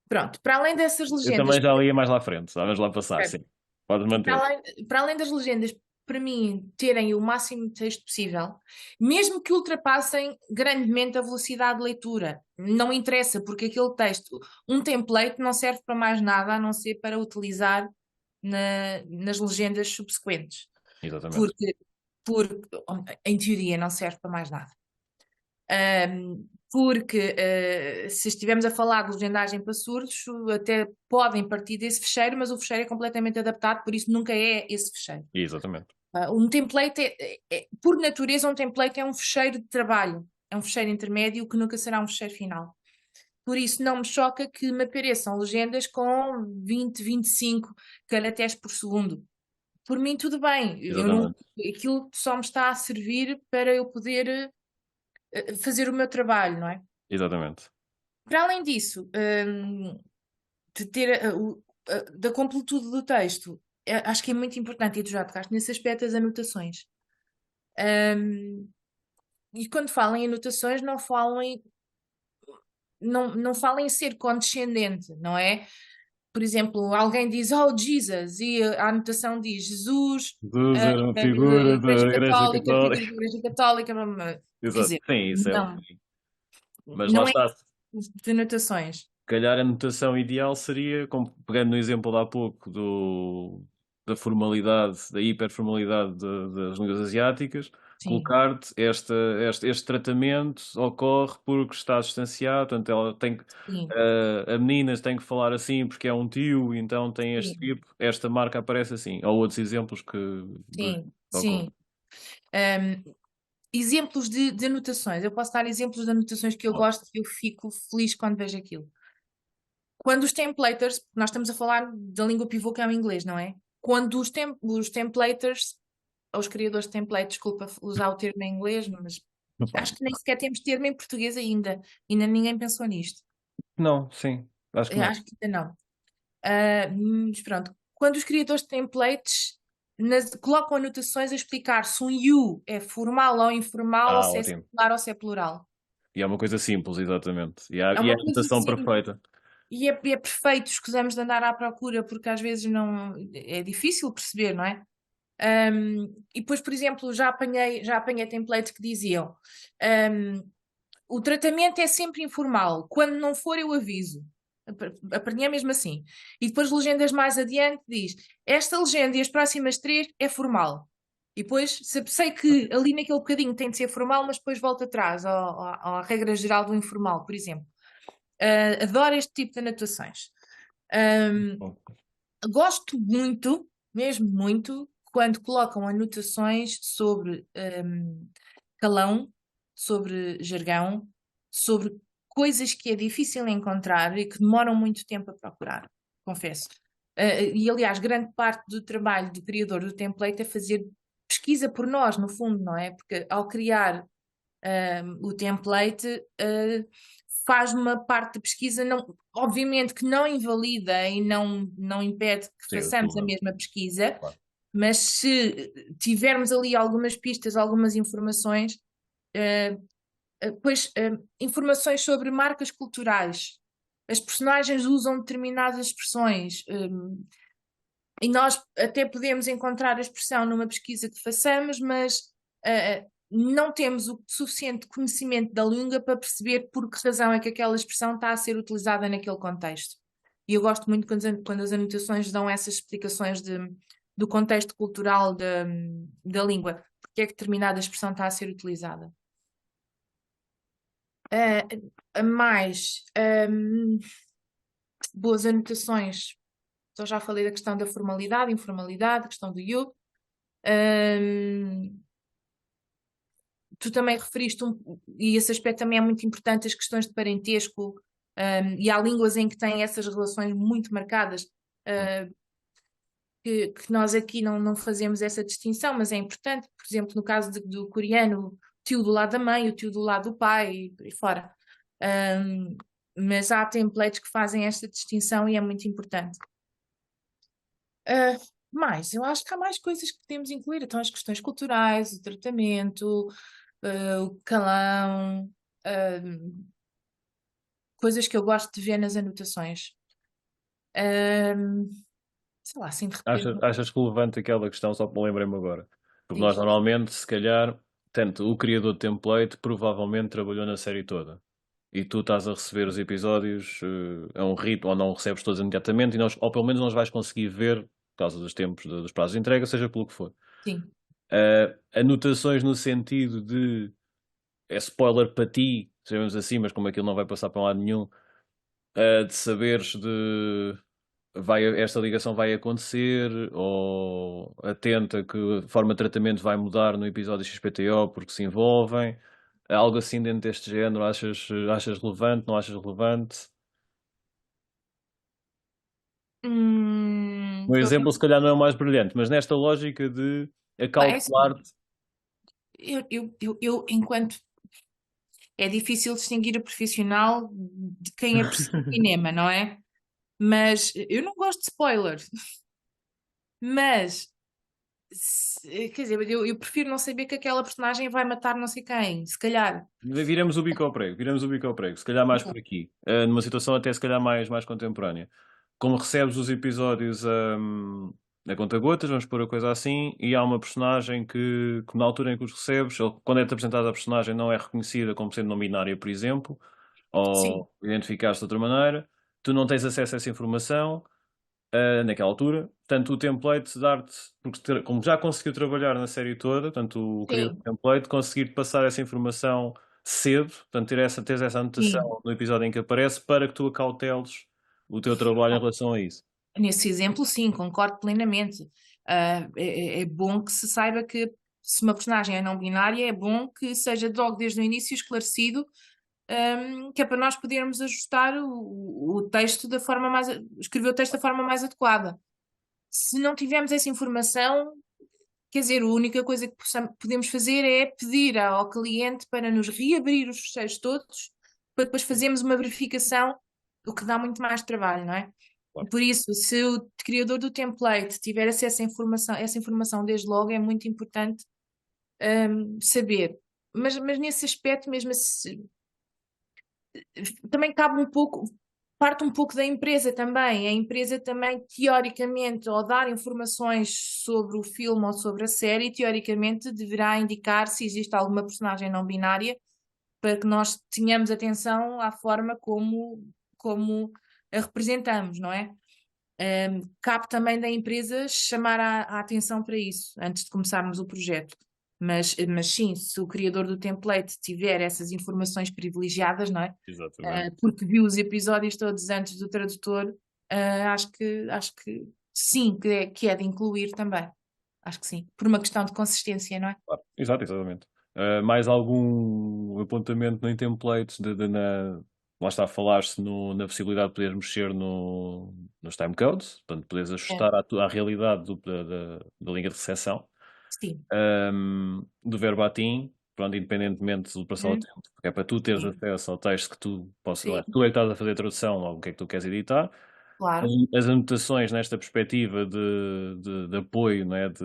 Pronto, para além dessas Eu legendas, também já ia mais lá à frente. Vamos lá passar, sim. Pode para manter. para além das legendas, para mim, terem o máximo de texto possível, mesmo que ultrapassem grandemente a velocidade de leitura, não interessa, porque aquele texto, um template não serve para mais nada a não ser para utilizar nas legendas subsequentes, Exatamente. porque, porque em teoria não serve para mais nada. Porque se estivermos a falar de legendagem para surdos, até podem partir desse fecheiro, mas o fecheiro é completamente adaptado, por isso nunca é esse fecheiro. Exatamente. Um template por natureza, um template é um fecheiro de trabalho, é um fecheiro intermédio que nunca será um fecheiro final. Por isso não me choca que me apareçam legendas com 20, 25 caracteres por segundo. Por mim, tudo bem. Exatamente. Aquilo só me está a servir para eu poder fazer o meu trabalho, não é? Exatamente. Para além disso, de ter da completude do texto, acho que é muito importante, e tu já tocaste nesse aspecto, as anotações. E quando falam em anotações, não falam em ser condescendente, não é? Por exemplo, alguém diz, oh, Jesus, e a anotação diz, Jesus, Jesus era uma da figura Igreja da Igreja Católica, figura Católica. da Igreja Católica, quer Exato. dizer, Sim, isso é o não, fim. Mas lá não é está. Se de anotações. calhar a notação ideal seria, como pegando no exemplo de há pouco da formalidade, da hiperformalidade das línguas asiáticas, Sim, colocar-te este tratamento ocorre porque está distanciado, portanto ela tem que, sim, a menina tem que falar assim porque é um tio, então tem este sim, tipo, esta marca aparece assim. Ou outros exemplos que sim, ocorrem. sim. Um, exemplos de anotações. Eu posso dar exemplos de anotações que eu Claro. gosto e eu fico feliz quando vejo aquilo. Quando os templaters, nós estamos a falar da língua pivô que é o inglês, não é? Quando os templaters, ou os criadores de templates, desculpa usar o termo em inglês, mas Não faz acho que nem mal. sequer temos termo em português ainda. Ainda ninguém pensou nisto. Não, sim, acho que não. Acho que ainda não. Mas pronto. Quando os criadores de templates colocam anotações a explicar se um you é formal ou informal, ou Ah, se é ótimo. singular ou se é plural. E é uma coisa simples, exatamente. É E é a uma coisa anotação assim. perfeita. E é perfeito, escusamos de andar à procura, porque às vezes não é difícil perceber, não é? E depois, por exemplo, já apanhei templates que diziam um, o tratamento é sempre informal, quando não for eu aviso. Apanhei mesmo assim. E depois legendas mais adiante diz esta legenda e as próximas três é formal. E depois sei que ali naquele bocadinho tem de ser formal, mas depois volta atrás à regra geral do informal, por exemplo. Adoro este tipo de anotações. Um, Bom, Gosto muito, mesmo muito, quando colocam anotações sobre calão, sobre jargão, sobre coisas que é difícil encontrar e que demoram muito tempo a procurar, confesso. E aliás, grande parte do trabalho do criador do template é fazer pesquisa por nós, no fundo, não é? Porque ao criar o template faz uma parte de pesquisa, não, obviamente que não invalida e não impede que sim, façamos a tudo. mesma pesquisa, Claro. mas se tivermos ali algumas pistas, algumas informações, uh, informações sobre marcas culturais, as personagens usam determinadas expressões, e nós até podemos encontrar a expressão numa pesquisa que façamos, mas não temos o suficiente conhecimento da língua para perceber por que razão é que aquela expressão está a ser utilizada naquele contexto. E eu gosto muito quando as anotações dão essas explicações do contexto cultural da língua, porque é que determinada expressão está a ser utilizada. Mais boas anotações. Então já falei da questão da formalidade, informalidade, a questão do you. tu também referiste, e esse aspecto também é muito importante, as questões de parentesco, e há línguas em que têm essas relações muito marcadas, que nós aqui não fazemos essa distinção, mas é importante, por exemplo, no caso do coreano, o tio do lado da mãe, o tio do lado do pai, e por aí fora. Mas há templates que fazem esta distinção e é muito importante. Mais, eu acho que há mais coisas que podemos incluir. Então, as questões culturais, o tratamento, o calão, coisas que eu gosto de ver nas anotações. Sei lá, assim de repente. Achas relevante aquela questão, só que me lembrei-me agora? Porque nós Diz. normalmente, se calhar, tanto o criador de template provavelmente trabalhou na série toda. E tu estás a receber os episódios a um ritmo, ou não recebes todos imediatamente, ou pelo menos não os vais conseguir ver, por causa dos tempos, dos prazos de entrega, seja pelo que for. Sim, Anotações no sentido de é spoiler para ti, sabemos assim, mas como aquilo não vai passar para lado nenhum, de saberes de esta ligação vai acontecer, ou atenta que a forma de tratamento vai mudar no episódio XPTO porque se envolvem. Algo assim dentro deste género, achas relevante, não achas relevante? Um estou a exemplo, pensar. se calhar, não é o mais brilhante, mas nesta lógica de Pá, é assim, acautelar-te. enquanto é difícil distinguir o profissional de quem aprecia cinema, não é? Mas eu não gosto de spoiler. Mas, quer dizer, eu prefiro não saber que aquela personagem vai matar não sei quem, se calhar. Viramos o bico ao prego, viramos o bico ao prego, se calhar mais por aqui. Numa situação até se calhar mais contemporânea. Como recebes os episódios a conta-gotas, vamos pôr a coisa assim, e há uma personagem que na altura em que os recebes, quando é-te apresentada a personagem não é reconhecida como sendo não binária, por exemplo, Sim, ou identificaste de outra maneira, tu não tens acesso a essa informação, naquela altura. Portanto, o template dar-te, porque como já conseguiu trabalhar na série toda, portanto, o criador do sim, template, conseguir passar essa informação cedo, portanto, teres essa sim. anotação no episódio em que aparece para que tu acauteles o teu trabalho em relação a isso. Nesse exemplo, sim, concordo plenamente. É bom que se saiba que se uma personagem é não binária, é bom que seja logo desde o início esclarecido, que é para nós podermos ajustar o texto da forma mais, escrever o texto da forma mais adequada. Se não tivermos essa informação, quer dizer, a única coisa que podemos fazer é pedir ao cliente para nos reabrir os fecheiros todos, para depois fazermos uma verificação, o que dá muito mais trabalho, não é? Claro. Por isso, se o criador do template tiver acesso à informação, essa informação desde logo, é muito importante saber. Mas nesse aspecto, mesmo assim, também cabe um pouco, parte um pouco da empresa também. A empresa também, teoricamente, ao dar informações sobre o filme ou sobre a série, teoricamente deverá indicar se existe alguma personagem não binária para que nós tenhamos atenção à forma como a representamos, não é? Cabe também da empresa chamar a atenção para isso antes de começarmos o projeto. Mas sim, se o criador do template tiver essas informações privilegiadas, não é? Exatamente. Porque viu os episódios todos antes do tradutor, acho que sim, que é de incluir também. Acho que sim, por uma questão de consistência, não é? Claro. Exato, exatamente. Mais algum apontamento no template lá está a falar-se na possibilidade de poderes mexer nos timecodes, portanto, poderes É, ajustar à realidade da linha de recepção. sim. Do verbatim, pronto, independentemente do passar o Hum, tempo, porque é para tu teres sim, acesso ao texto que tu possas, sim, tu é que estás a fazer a tradução ou o que é que tu queres editar. As, claro. as anotações nesta perspectiva de apoio, não é? De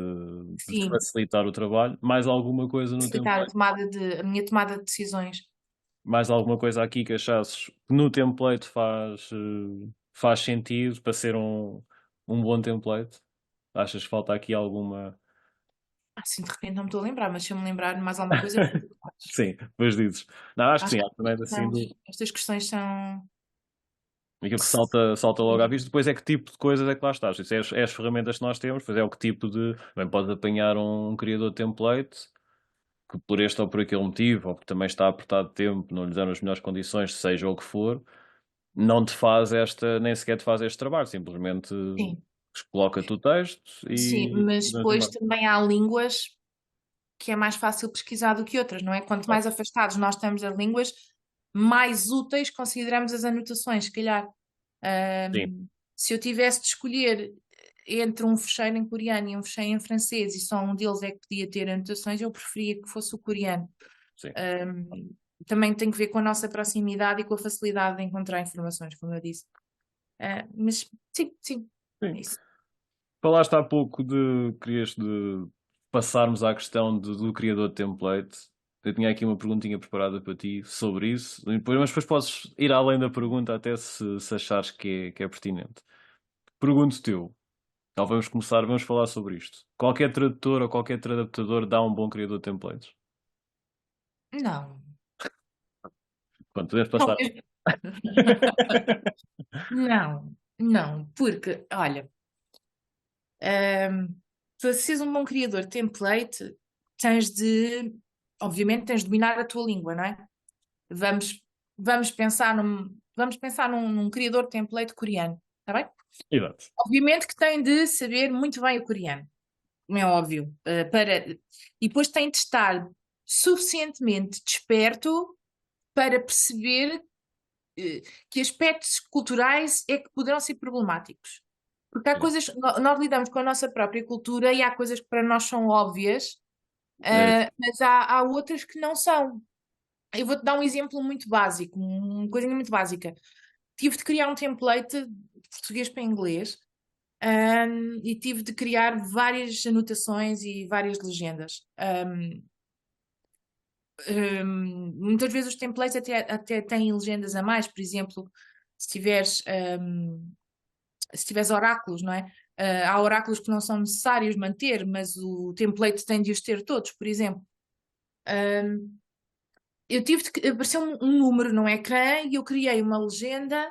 te Sim, facilitar o trabalho, mais alguma coisa no facilitar template, a minha tomada de decisões. mais alguma coisa aqui que achasses que no template faz sentido para ser um bom template? Achas que falta aqui alguma. Assim, de repente não me estou a lembrar, mas se eu me lembrar de mais alguma coisa, Sim, depois dizes. Não, acho que acho sim, que acho que não é assim. estas questões são. Aquilo que salta logo à vista, depois é que tipo de coisas é que lá estás. Isso é as ferramentas que nós temos, pois é o que tipo de. Bem, podes apanhar um criador de template que por este ou por aquele motivo, ou porque também está apertado de tempo, não lhe deram as melhores condições, seja o que for, não te faz nem sequer te faz este trabalho, simplesmente Sim, coloca-te o texto sim, e mas vamos depois embora. também há línguas. que é mais fácil pesquisar do que outras, não é? Quanto mais afastados nós estamos das línguas, mais úteis consideramos as anotações, se calhar. Sim, Se eu tivesse de escolher entre um fecheiro em coreano e um fecheiro em francês e só um deles é que podia ter anotações, eu preferia que fosse o coreano. sim. Também tem que ver com a nossa proximidade e com a facilidade de encontrar informações, como eu disse. Mas sim, Sim. é isso. Falaste há pouco querias de passarmos à questão do criador de template. Eu tinha aqui uma perguntinha preparada para ti sobre isso, mas depois podes ir além da pergunta até se achares que é pertinente. Pergunto-te eu. Então vamos falar sobre isto. Qualquer tradutor ou qualquer adaptador dá um bom criador de templates. Não. Pronto, podemos Não, passar. não, porque, olha, para seres um bom criador de template, obviamente, tens de dominar a tua língua, não é? Vamos, vamos pensar num criador de template coreano, está bem? Exato. Obviamente que tem de saber muito bem o coreano, como é óbvio, e depois tem de estar suficientemente desperto para perceber que aspectos culturais é que poderão ser problemáticos. Porque há Sim. coisas, nós lidamos com a nossa própria cultura e há coisas que para nós são óbvias, É, mas há outras que não são. Eu vou-te dar um exemplo muito básico, uma coisinha muito básica. Tive de criar um template de português para inglês, e tive de criar várias anotações e várias legendas. Muitas vezes os templates até têm legendas a mais, por exemplo, se tiveres, se tiveres oráculos, não é? Há oráculos que não são necessários manter, mas o template tem de os ter todos, por exemplo. Eu tive de apareceu um número no ecrã e eu criei uma legenda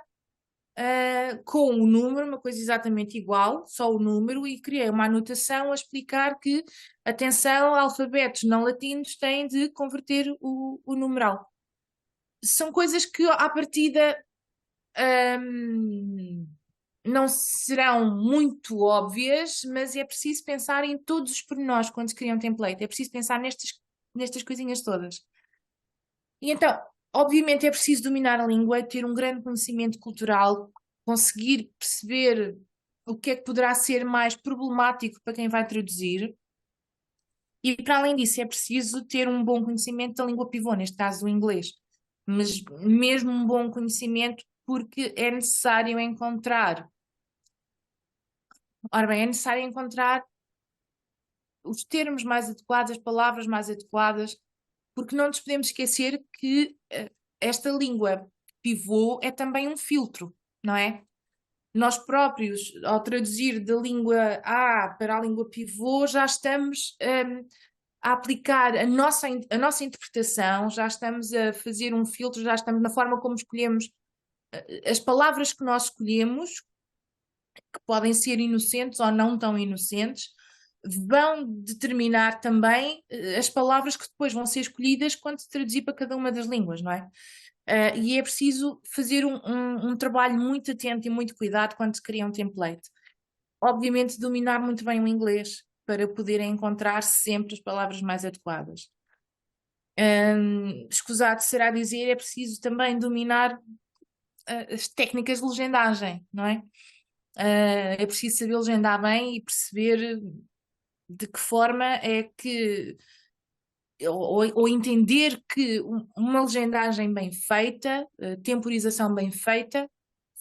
com o número, uma coisa exatamente igual, só o número, e criei uma anotação a explicar que, atenção, alfabetos não latinos têm de converter o numeral. São coisas que, à partida, hum, não serão muito óbvias, mas é preciso pensar em todos os pormenores quando se cria um template. É preciso pensar nestas coisinhas todas. E então, obviamente, é preciso dominar a língua, ter um grande conhecimento cultural, conseguir perceber o que é que poderá ser mais problemático para quem vai traduzir. E, para além disso, é preciso ter um bom conhecimento da língua pivô, neste caso o inglês. Mas mesmo um bom conhecimento, porque é necessário encontrar. Ora bem, é necessário encontrar os termos mais adequados, as palavras mais adequadas, porque não nos podemos esquecer que esta língua pivô é também um filtro, não é? Nós próprios, ao traduzir da língua A para a língua pivô, já estamos a aplicar a nossa interpretação, já estamos a fazer um filtro, já estamos na forma como escolhemos as palavras que nós escolhemos, que podem ser inocentes ou não tão inocentes, vão determinar também as palavras que depois vão ser escolhidas quando se traduzir para cada uma das línguas, não é? E é preciso fazer um trabalho muito atento e muito cuidado quando se cria um template. Obviamente, dominar muito bem o inglês para poder encontrar sempre as palavras mais adequadas. Escusado será dizer, é preciso também dominar as técnicas de legendagem, não é? É preciso saber legendar bem e perceber de que forma é que, ou entender que uma legendagem bem feita, temporização bem feita,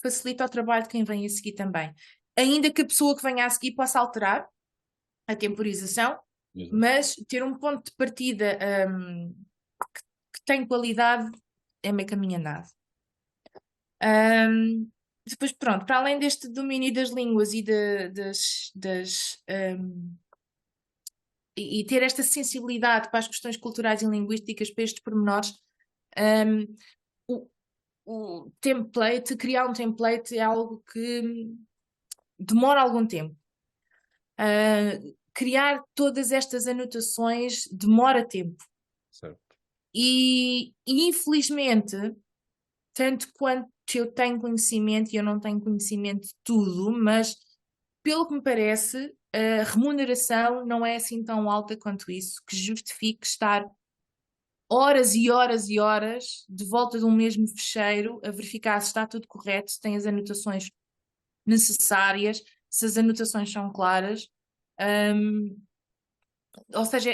facilita o trabalho de quem vem a seguir também. Ainda que a pessoa que venha a seguir possa alterar a temporização, exato. mas ter um ponto de partida que tem qualidade é meio caminho andado. Depois, pronto, para além deste domínio das línguas e e ter esta sensibilidade para as questões culturais e linguísticas, para estes pormenores, um, o, o template, criar um template é algo que demora algum tempo. Criar todas estas anotações demora tempo. Certo. E infelizmente, tanto quanto eu tenho conhecimento, e eu não tenho conhecimento de tudo, mas pelo que me parece, a remuneração não é assim tão alta quanto isso, que justifique estar horas e horas e horas de volta de um mesmo fecheiro a verificar se está tudo correto, se tem as anotações necessárias, se as anotações são claras. Ou seja,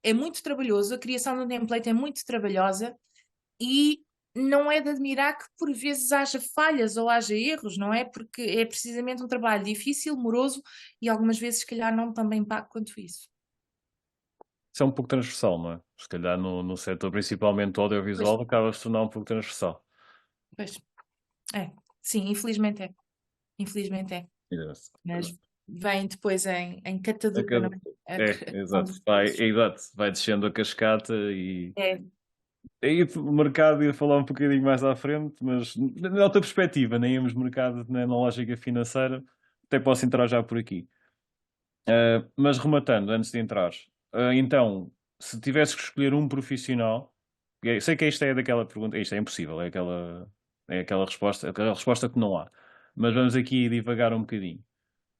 é muito trabalhoso, a criação de um template é muito trabalhosa e não é de admirar que por vezes haja falhas ou haja erros, não é? Porque é precisamente um trabalho difícil, moroso e algumas vezes, se calhar, não tão bem pago quanto isso. Isso é um pouco transversal, não é? Se calhar no setor, principalmente Pois, audiovisual, acaba se tornar um pouco transversal. pois, é. Sim, infelizmente é. Infelizmente é. Exato. Mas vem depois em catadupa, não é? A questão Exato. dos Vai, preços. exato. Vai descendo a cascata e É, aí o mercado ia falar um bocadinho mais à frente, mas na outra perspectiva, nem íamos mercado na lógica financeira, até posso entrar já por aqui. Mas rematando, antes de entrar, então, se tivesse que escolher um profissional, sei que isto é daquela pergunta, isto é impossível, é aquela resposta que não há. Mas vamos aqui divagar um bocadinho.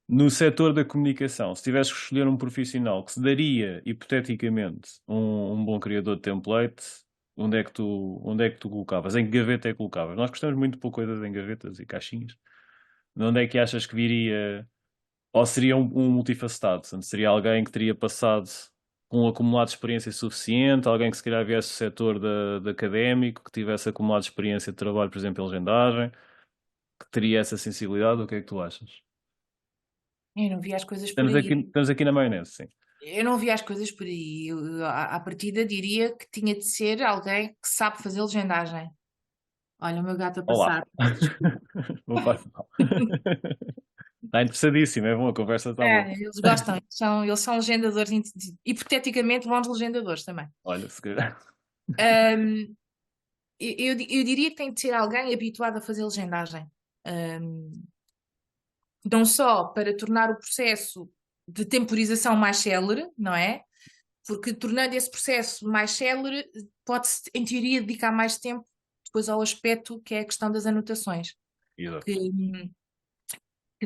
No setor da comunicação, se tivesse que escolher um profissional que se daria, hipoteticamente, um bom criador de template, onde é que tu colocavas? Em que gaveta é que colocavas? Nós gostamos muito de pôr coisas em gavetas e caixinhas. De onde é que achas que viria? Ou seria um multifacetado? Portanto, seria alguém que teria passado com um acumulado de experiência suficiente, alguém que se calhar viesse do setor de académico, que tivesse acumulado experiência de trabalho, por exemplo, em legendagem, que teria essa sensibilidade? O que é que tu achas? eu não vi as coisas por aí. Estamos aqui na maionese, sim. Eu não vi as coisas por aí. À partida, diria que tinha de ser alguém que sabe fazer legendagem. Olha, o meu gato a Olá. passar. Peço desculpa. Não faz mal. Está interessadíssimo, é bom, a conversa está boa. Eles gostam, eles são legendadores, hipoteticamente bons legendadores também. Olha, se calhar. Ahm, eu diria que tem de ser alguém habituado a fazer legendagem. Não só para tornar o processo de temporização mais célere, não é? Porque tornando esse processo mais célere, pode-se, em teoria, dedicar mais tempo depois ao aspecto que é a questão das anotações, Exato. que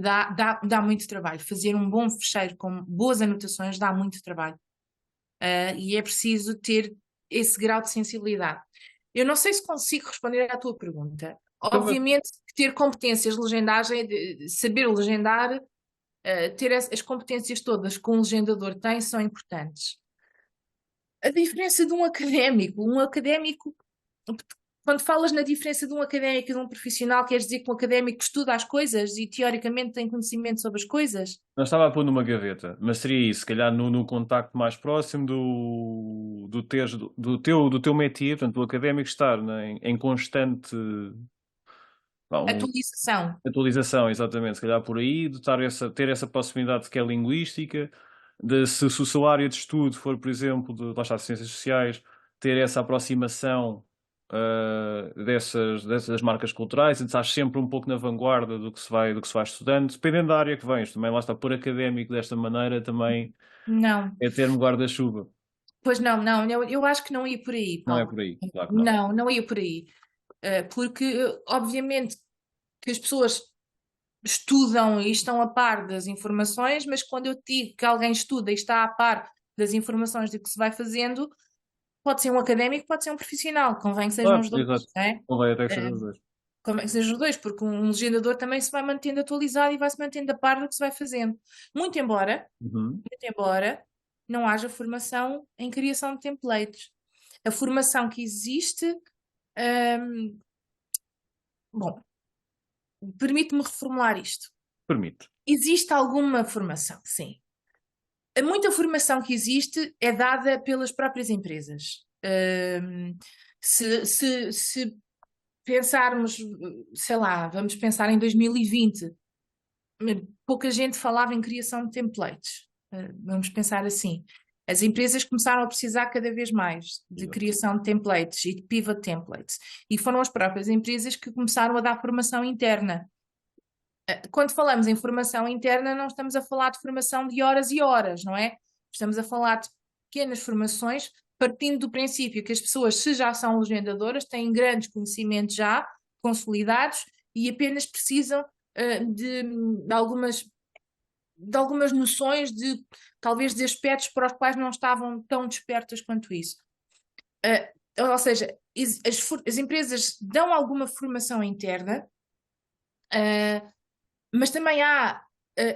dá muito trabalho. Fazer um bom fecheiro com boas anotações dá muito trabalho. E é preciso ter esse grau de sensibilidade. Eu não sei se consigo responder à tua pergunta. Então, mas Obviamente, ter competências de legendagem, saber legendar, ter as competências todas que um legendador tem são importantes. A diferença de um académico, quando falas na diferença de um académico e de um profissional, queres dizer que um académico estuda as coisas e teoricamente tem conhecimento sobre as coisas? não estava a pôr numa gaveta, mas seria isso, se calhar no contacto mais próximo do teu métier, portanto, do académico estar em constante pá, Atualização. atualização, exatamente, se calhar por aí, de ter essa proximidade que é linguística, se o seu área de estudo for, por exemplo, lá está, de ciências sociais, ter essa aproximação dessas marcas culturais e de estar sempre um pouco na vanguarda do que se vai estudando, dependendo da área que vens, também lá está, por académico desta maneira também Não. é termo guarda-chuva. Pois não, não, eu acho que não ia por aí, Não é Paulo. por aí, claro que não. Não, não ia por aí. Porque, obviamente, que as pessoas estudam e estão a par das informações, mas quando eu digo que alguém estuda e está a par das informações de que se vai fazendo, pode ser um académico, pode ser um profissional, convém que sejam Claro, os dois, exato. não é? Não vai até que seja Eh, os dois. Convém que sejam os dois, porque um legendador também se vai mantendo atualizado e vai se mantendo a par do que se vai fazendo. Muito embora, Uhum. muito embora não haja formação em criação de templates. A formação que existe, hum, bom, permite-me reformular isto. Permite. Existe alguma formação, sim. Muita formação que existe é dada pelas próprias empresas. Se pensarmos, sei lá, vamos pensar em 2020, pouca gente falava em criação de templates. Vamos pensar assim. As empresas começaram a precisar cada vez mais de Exato. criação de templates e de pivot templates. E foram as próprias empresas que começaram a dar formação interna. Quando falamos em formação interna, não estamos a falar de formação de horas e horas, não é? Estamos a falar de pequenas formações, partindo do princípio que as pessoas, se já são legendadoras, têm grandes conhecimentos já consolidados e apenas precisam de algumas de algumas noções talvez de aspectos para os quais não estavam tão despertas quanto isso. Ou seja, as empresas dão alguma formação interna, mas também há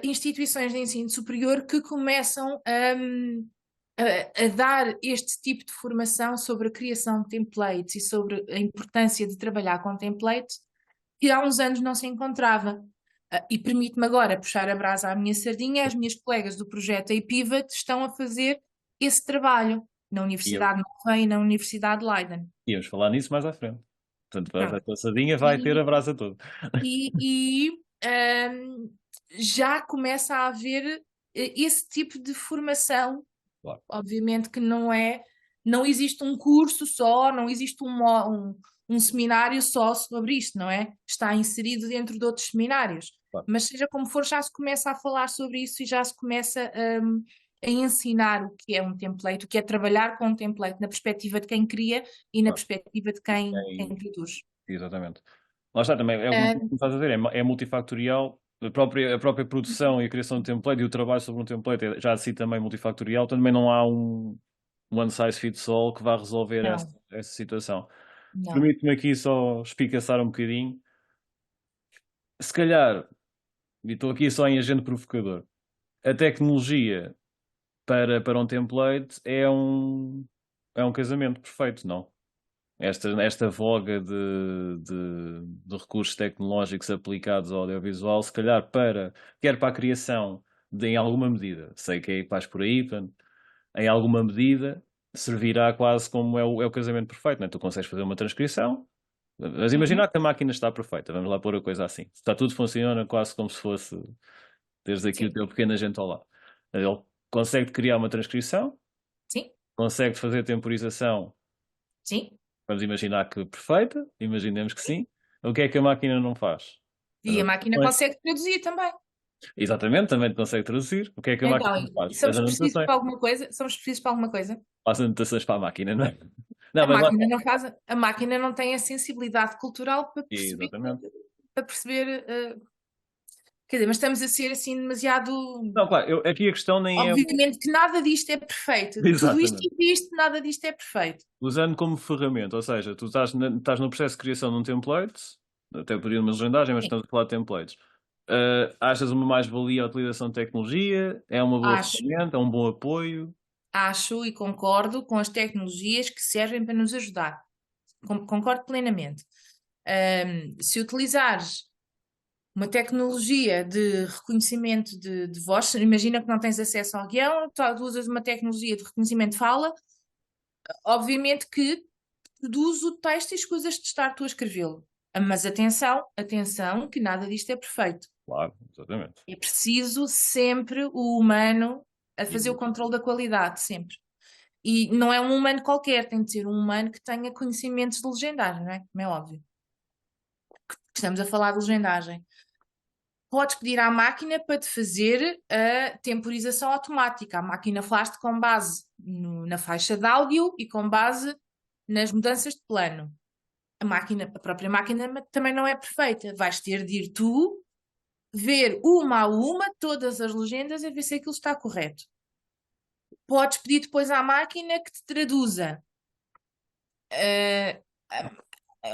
instituições de ensino superior que começam a dar este tipo de formação sobre a criação de templates e sobre a importância de trabalhar com templates que há uns anos não se encontrava. E permite-me agora puxar a brasa à minha sardinha. As minhas colegas do projeto A-Pivot estão a fazer esse trabalho na E eu, Universidade Nova e na Universidade de Leiden. íamos falar nisso mais à frente. Portanto, a Pronto. passadinha vai ter a brasa toda. E já começa a haver esse tipo de formação. Claro. Obviamente que não existe um curso só, não existe um seminário só sobre isto, não é? Está inserido dentro de outros seminários. Claro. Mas seja como for, já se começa a falar sobre isso e já se começa a ensinar o que é um template, o que é trabalhar com um template na perspectiva de quem cria e na Claro. perspectiva de quem produz. Exatamente. Lá está também, é o que Um, estás a dizer, é multifactorial. A própria produção e a criação de template e o trabalho sobre um template é já assim também multifactorial. Também não há um one size fits all que vá resolver essa, não, essa situação. não. Permite-me aqui só espicaçar um bocadinho. Se calhar, e estou aqui só em agente provocador, a tecnologia para um template é um casamento perfeito, não? Esta voga de recursos tecnológicos aplicados ao audiovisual, se calhar quer para a criação em alguma medida, sei que é vais por aí, portanto, em alguma medida servirá quase como é o casamento perfeito, não é? Tu consegues fazer uma transcrição, mas Uhum. imaginar que a máquina está perfeita, vamos lá pôr a coisa assim. Está tudo funciona quase como se fosse desde aqui o Sim, teu pequeno agente ao lado. Ele consegue criar uma transcrição, sim, consegue fazer temporização. sim. Vamos imaginar que perfeita, imaginemos que sim. O que é que a máquina não faz? As E a máquina anotações. consegue traduzir também. Exatamente, também consegue traduzir. O que é que a máquina Então, não faz? e As somos precisos anotações. para alguma coisa? Somos precisos para alguma coisa? Faz anotações para a máquina, não é? Não, A mas lá máquina está. não faz, a máquina não tem a sensibilidade cultural Exatamente. para perceber, quer dizer, mas estamos a ser assim demasiado. Não, claro, aqui a questão nem é. Obviamente que nada disto é perfeito. Tudo isto Exatamente. existe, nada disto é perfeito. Usando como ferramenta, ou seja, tu estás no processo de criação de um template, até por uma legendagem, mas Sim, estamos a falar de templates. Achas uma mais-valia a utilização de tecnologia? É uma boa acho, ferramenta? É um bom apoio? acho e concordo com as tecnologias que servem para nos ajudar. Concordo plenamente. Se utilizares uma tecnologia de reconhecimento de voz, imagina que não tens acesso ao guião, tu usas uma tecnologia de reconhecimento de fala, obviamente que produz o texto e escusas de estar tu a escrevê-lo. Mas atenção, atenção, que nada disto é perfeito. Claro, exatamente. É preciso sempre o humano a fazer o Exatamente. controle da qualidade, sempre. E não é um humano qualquer, tem de ser um humano que tenha conhecimentos de legendagem, não é? Como é óbvio. Estamos a falar de legendagem. Podes pedir à máquina para te fazer a temporização automática. A máquina faz-te com base na faixa de áudio e com base nas mudanças de plano. A própria máquina também não é perfeita. Vais ter de ir tu ver uma a uma todas as legendas a ver se aquilo está correto. Podes pedir depois à máquina que te traduza.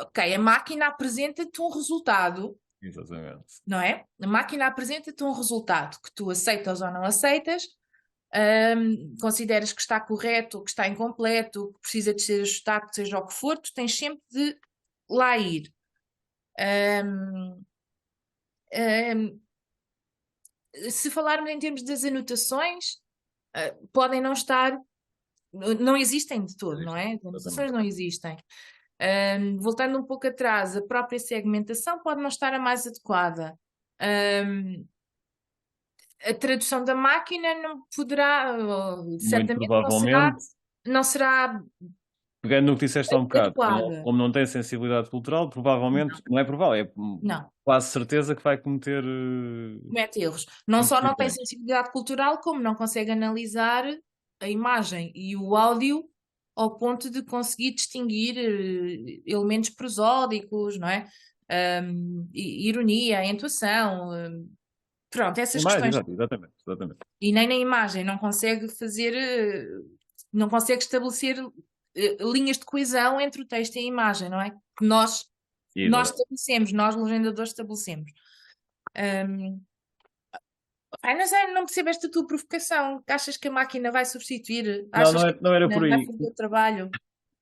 Ok, a máquina apresenta-te um resultado, Exatamente. não é? A máquina apresenta-te um resultado que tu aceitas ou não aceitas, consideras que está correto, que está incompleto, que precisa de ser ajustado, seja o que for, tu tens sempre de lá ir. Um, um, Se falarmos em termos das anotações, podem não estar, não existem de todo, não Existe. é? As anotações Exatamente. não existem. Voltando um pouco atrás, a própria segmentação pode não estar a mais adequada. Um, a tradução da máquina não poderá, Muito certamente provavelmente, não será pegando no que disseste há um bocado, como, adequada. como não tem sensibilidade cultural, provavelmente, não é provável, é Não, quase certeza que vai cometer comete erros. Não só não tem imprecisões. sensibilidade cultural, como não consegue analisar a imagem e o áudio ao ponto de conseguir distinguir elementos prosódicos, não é? Ironia, entoação. Pronto, essas Imagem, questões. exatamente, exatamente. E nem na imagem não consegue fazer, não consegue estabelecer linhas de coesão entre o texto e a imagem, não é? Que nós Exatamente. estabelecemos, nós legendadores estabelecemos. Hum, não sei, não percebo esta tua provocação. Achas que a máquina vai substituir? Não, Achas que não era a por máquina vai aí. fazer o trabalho?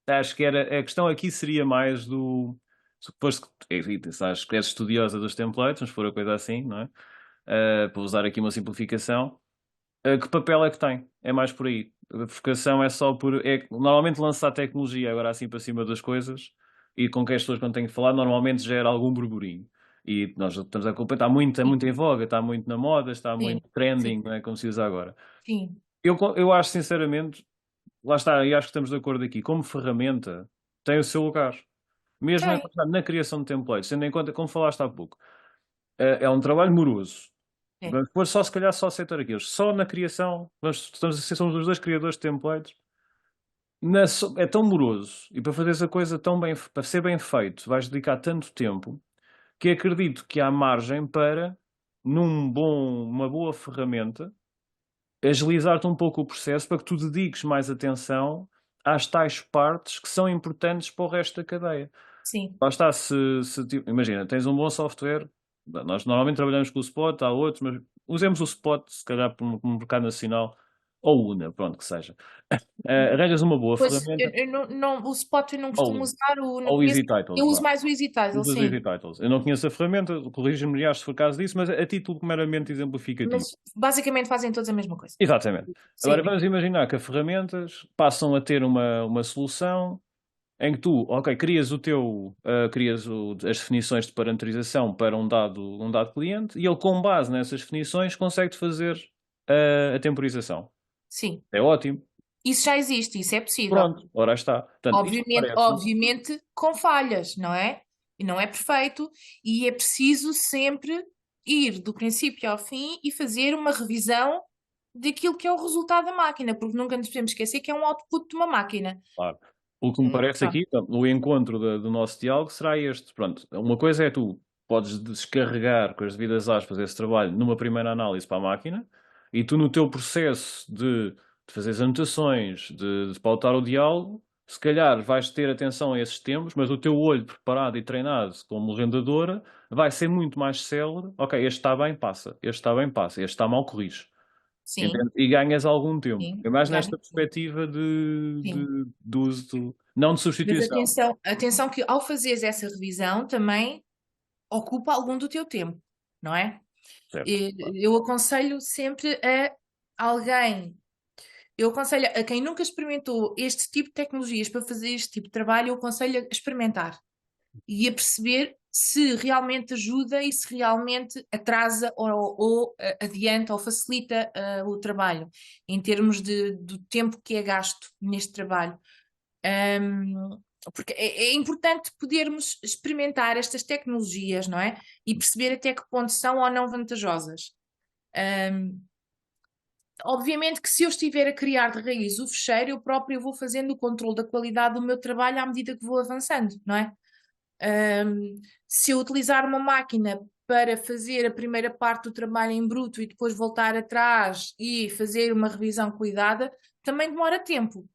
Acho que era, a questão aqui seria mais do. Suposto que sabes que és estudiosa dos templates, vamos pôr a coisa assim, não é? Para usar aqui uma simplificação. Que papel é que tem? É mais por aí. A provocação é só por. Normalmente lançar tecnologia agora assim para cima das coisas e com que as pessoas quando têm que falar normalmente gera algum burburinho. E nós estamos a acompanhar, está Sim, muito em voga, está muito na moda, está sim, muito trending, sim, não é? Como se usa agora. sim. Eu acho sinceramente, lá está, e acho que estamos de acordo aqui, como ferramenta tem o seu lugar. Mesmo Tem, na criação de templates, tendo em conta, como falaste há pouco, é um trabalho moroso. é, Vamos pôr só, se calhar, só setor aqueles. Só na criação, estamos a ser, somos os dois criadores de templates. É tão moroso e para fazer essa coisa tão bem, para ser bem feito, vais dedicar tanto tempo que acredito que há margem para, uma boa ferramenta, agilizar-te um pouco o processo para que tu dediques mais atenção às tais partes que são importantes para o resto da cadeia. sim, Lá está, imagina, tens um bom software, nós normalmente trabalhamos com o Spot, há outros, mas usemos o Spot, se calhar, para um mercado nacional, ou o Una, pronto, que seja. Arranjas uma boa pois ferramenta, eu o Spot eu não costumo ou, usar, não ou conheço. Easy Eu Titles, uso vá. mais o Easy Title, Usas Easy sim. Titles. Eu não conheço a ferramenta, corrija-me se for caso disso, mas a título meramente exemplificativo. Mas basicamente fazem todos a mesma coisa. Exatamente. Agora Sim, vamos imaginar que as ferramentas passam a ter uma solução em que tu, ok, crias as definições de parametrização para um dado cliente e ele, com base nessas definições, consegue fazer a temporização. sim. É ótimo. Isso já existe, isso é possível. Pronto, ora está. Portanto, isto Obviamente, parece-me. obviamente com falhas, não é? E não é perfeito, e é preciso sempre ir do princípio ao fim e fazer uma revisão daquilo que é o resultado da máquina, porque nunca nos podemos esquecer que é um output de uma máquina. Claro. O que me parece Pronto, aqui, portanto, o encontro do nosso diálogo será este. Pronto, uma coisa é tu podes descarregar, com as devidas aspas, esse trabalho numa primeira análise para a máquina e tu, no teu processo de fazer as anotações, de pautar o diálogo, se calhar vais ter atenção a esses tempos, mas o teu olho preparado e treinado como legendadora vai ser muito mais célere. Ok, este está bem, passa. Este está bem, passa. Este está mal, corrige. sim, Entende? E ganhas algum tempo. sim, É mais ganho, nesta perspectiva sim. de uso, não de Mas substituição. atenção, atenção que ao fazeres essa revisão também ocupa algum do teu tempo, não é? Certo. Eu aconselho sempre a alguém, eu aconselho a quem nunca experimentou este tipo de tecnologias para fazer este tipo de trabalho, eu aconselho a experimentar e a perceber se realmente ajuda e se realmente atrasa ou adianta ou facilita o trabalho, em termos do tempo que é gasto neste trabalho. Porque é importante podermos experimentar estas tecnologias, não é? E perceber até que ponto são ou não vantajosas. Ahm, Obviamente que se eu estiver a criar de raiz o fecheiro, eu próprio vou fazendo o controle da qualidade do meu trabalho à medida que vou avançando, não é? Se eu utilizar uma máquina para fazer a primeira parte do trabalho em bruto e depois voltar atrás e fazer uma revisão cuidada, também demora tempo.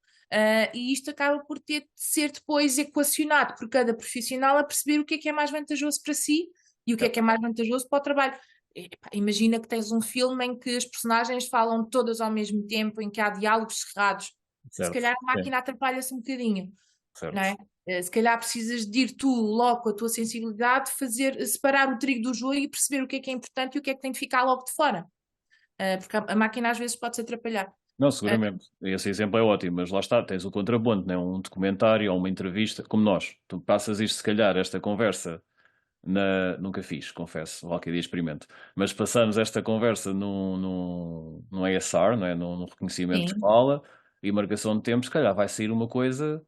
E isto acaba por ter de ser depois equacionado por cada profissional a perceber o que é mais vantajoso para si e o que é Certo. mais vantajoso para o trabalho. Imagina que tens um filme em que as personagens falam todas ao mesmo tempo, em que há diálogos cerrados. Se Certo. calhar a Sim. máquina atrapalha-se um bocadinho, não Certo. é? Se calhar precisas de ir tu logo com a tua sensibilidade, separar o trigo do joio e perceber o que é importante e o que é que tem de ficar logo de fora. Porque a máquina às vezes pode se atrapalhar. Não, Uh, seguramente. Esse exemplo é ótimo, mas lá está, tens o contraponto, né? Um documentário ou uma entrevista, como nós. Tu passas isto, se calhar, esta conversa nunca fiz, confesso, qualquer dia experimento. Mas passamos esta conversa num ASR, não é? Num reconhecimento de sim, fala e marcação de tempo, se calhar vai sair uma coisa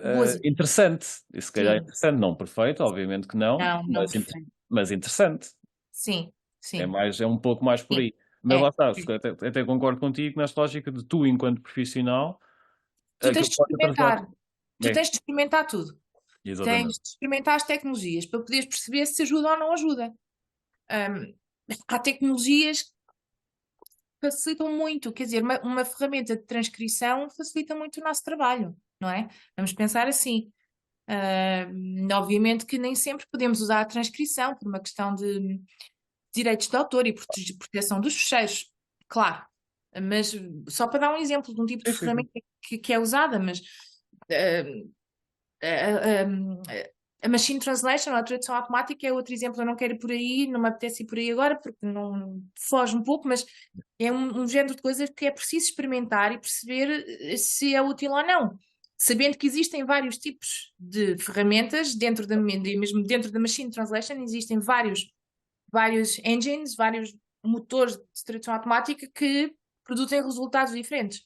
boas ideias. interessante. E se calhar é Sim, interessante, não perfeito, obviamente que não, não, não perfeito. mas interessante. Sim, sim, É um pouco mais por sim. aí. Mas lá É. está, até concordo contigo nesta lógica de tu, enquanto profissional, Tu tens aquilo de pode atrasar. experimentar. Tu É, tens de experimentar tudo. Tens exatamente. de experimentar as tecnologias para poderes perceber se ajuda ou não ajuda. Um, há tecnologias que facilitam muito, quer dizer, uma ferramenta de transcrição facilita muito o nosso trabalho, não é? Vamos pensar assim. Obviamente que nem sempre podemos usar a transcrição por uma questão de direitos de autor e proteção dos fecheiros, claro. Mas só para dar um exemplo de um tipo de Sim, sim, sim. ferramenta que é usada, mas uh, a machine translation, ou a tradução automática, é outro exemplo. Eu não quero ir por aí, não me apetece ir por aí agora, porque não foge um pouco, mas é um género de coisas que é preciso experimentar e perceber se é útil ou não. Sabendo que existem vários tipos de ferramentas dentro mesmo dentro da machine translation, existem vários engines, vários motores de tradução automática que produzem resultados diferentes,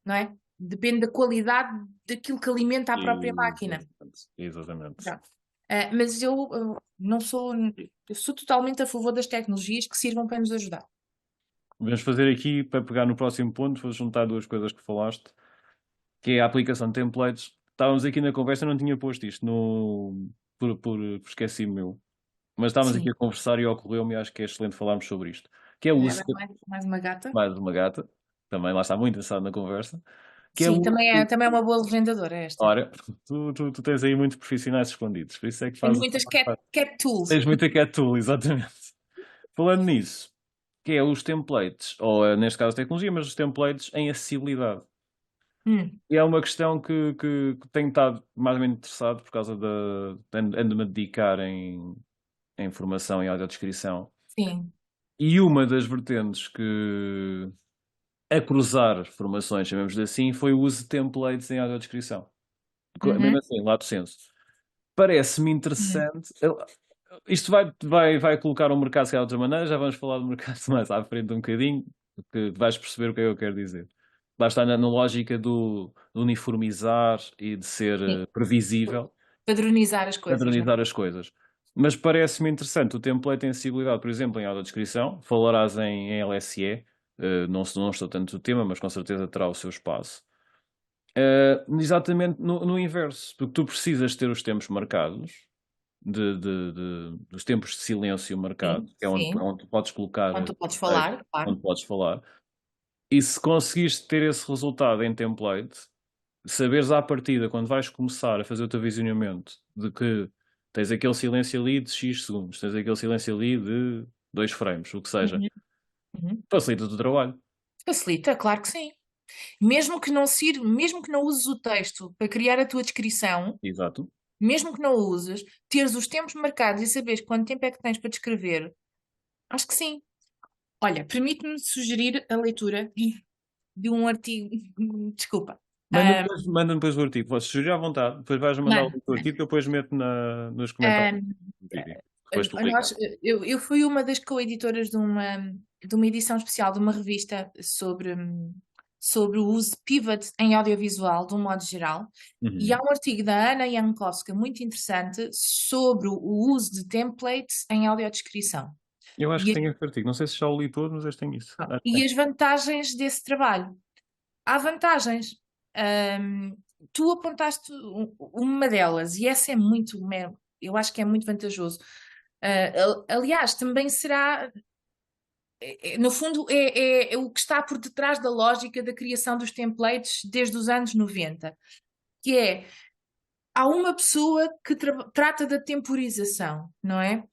não é? Depende da qualidade daquilo que alimenta a própria máquina. Exatamente. Exatamente. Pronto. Mas eu não sou, eu sou totalmente a favor das tecnologias que sirvam para nos ajudar. Vamos fazer aqui, para pegar no próximo ponto, vou juntar duas coisas que falaste, que é a aplicação de templates. Estávamos aqui na conversa, eu não tinha posto isto por esqueci meu. Mas estávamos aqui Sim. a conversar e ocorreu-me, e acho que é excelente falarmos sobre isto. Que é o uso, Mais uma gata. mais uma gata, também lá está muito interessado na conversa, que é Sim, o também é uma boa legendadora esta. ora, tu tens aí muitos profissionais escondidos, por isso é que Tenho fazes. muitas cat tools. Tens muita cat tool, exatamente. Falando nisso, que é os templates, ou neste caso a tecnologia, mas os templates em acessibilidade. Hum, E é uma questão que tenho estado mais ou menos interessado por causa da. Ando-me a dedicar em formação e audiodescrição. sim. E uma das vertentes que a cruzar formações, chamemos-lhe assim, foi o uso de templates em audiodescrição. Uhum, Mesmo assim, lato sensu. Parece-me uhum. interessante. Isto vai colocar o mercado se calhar de outra maneira, já vamos falar do mercado mais à frente um bocadinho, que vais perceber o que é que eu quero dizer. Lá está na lógica do uniformizar e de ser Sim. previsível, Padronizar as coisas, não é? padronizar as coisas. Mas parece-me interessante o template em acessibilidade, por exemplo, em audiodescrição, falarás em LSE, não estou tanto do tema, mas com certeza terá o seu espaço. Exatamente no inverso, porque tu precisas ter os tempos marcados, dos tempos de silêncio marcados, Sim, que é sim. onde tu podes colocar Onde tu podes texto, falar, claro. onde podes falar. E se conseguires ter esse resultado em template, saberes à partida, quando vais começar a fazer o teu visionamento, de que tens aquele silêncio ali de X segundos, tens aquele silêncio ali de 2 frames, o que seja, Uhum, uhum. facilita-te o trabalho. Facilita, claro que sim. Mesmo que não uses o texto para criar a tua descrição, Exato. mesmo que não o uses, teres os tempos marcados e saberes quanto tempo é que tens para descrever, acho que sim. Olha, permite-me sugerir a leitura de um artigo. Desculpa. Ah, Manda-me depois o artigo. Podes sugerir à vontade. Depois vais mandar o mano, artigo que eu depois meto nos comentários ah, do vídeo. Depois publicar. nós, eu fui uma das co-editoras de uma edição especial de uma revista sobre o uso de pivot em audiovisual, de um modo geral. E há Uhum. um artigo da Ana Jankowska muito interessante sobre o uso de templates em audiodescrição. Eu acho que E, tenho esse artigo. Não sei se já o li todo, mas este tem isso. Acho que e tem. as vantagens desse trabalho. Há vantagens. Ahm, Tu apontaste uma delas, e essa é eu acho que é muito vantajoso. Aliás, também será, no fundo, é o que está por detrás da lógica da criação dos templates desde os anos 90, que é, há uma pessoa que trata da temporização, não é?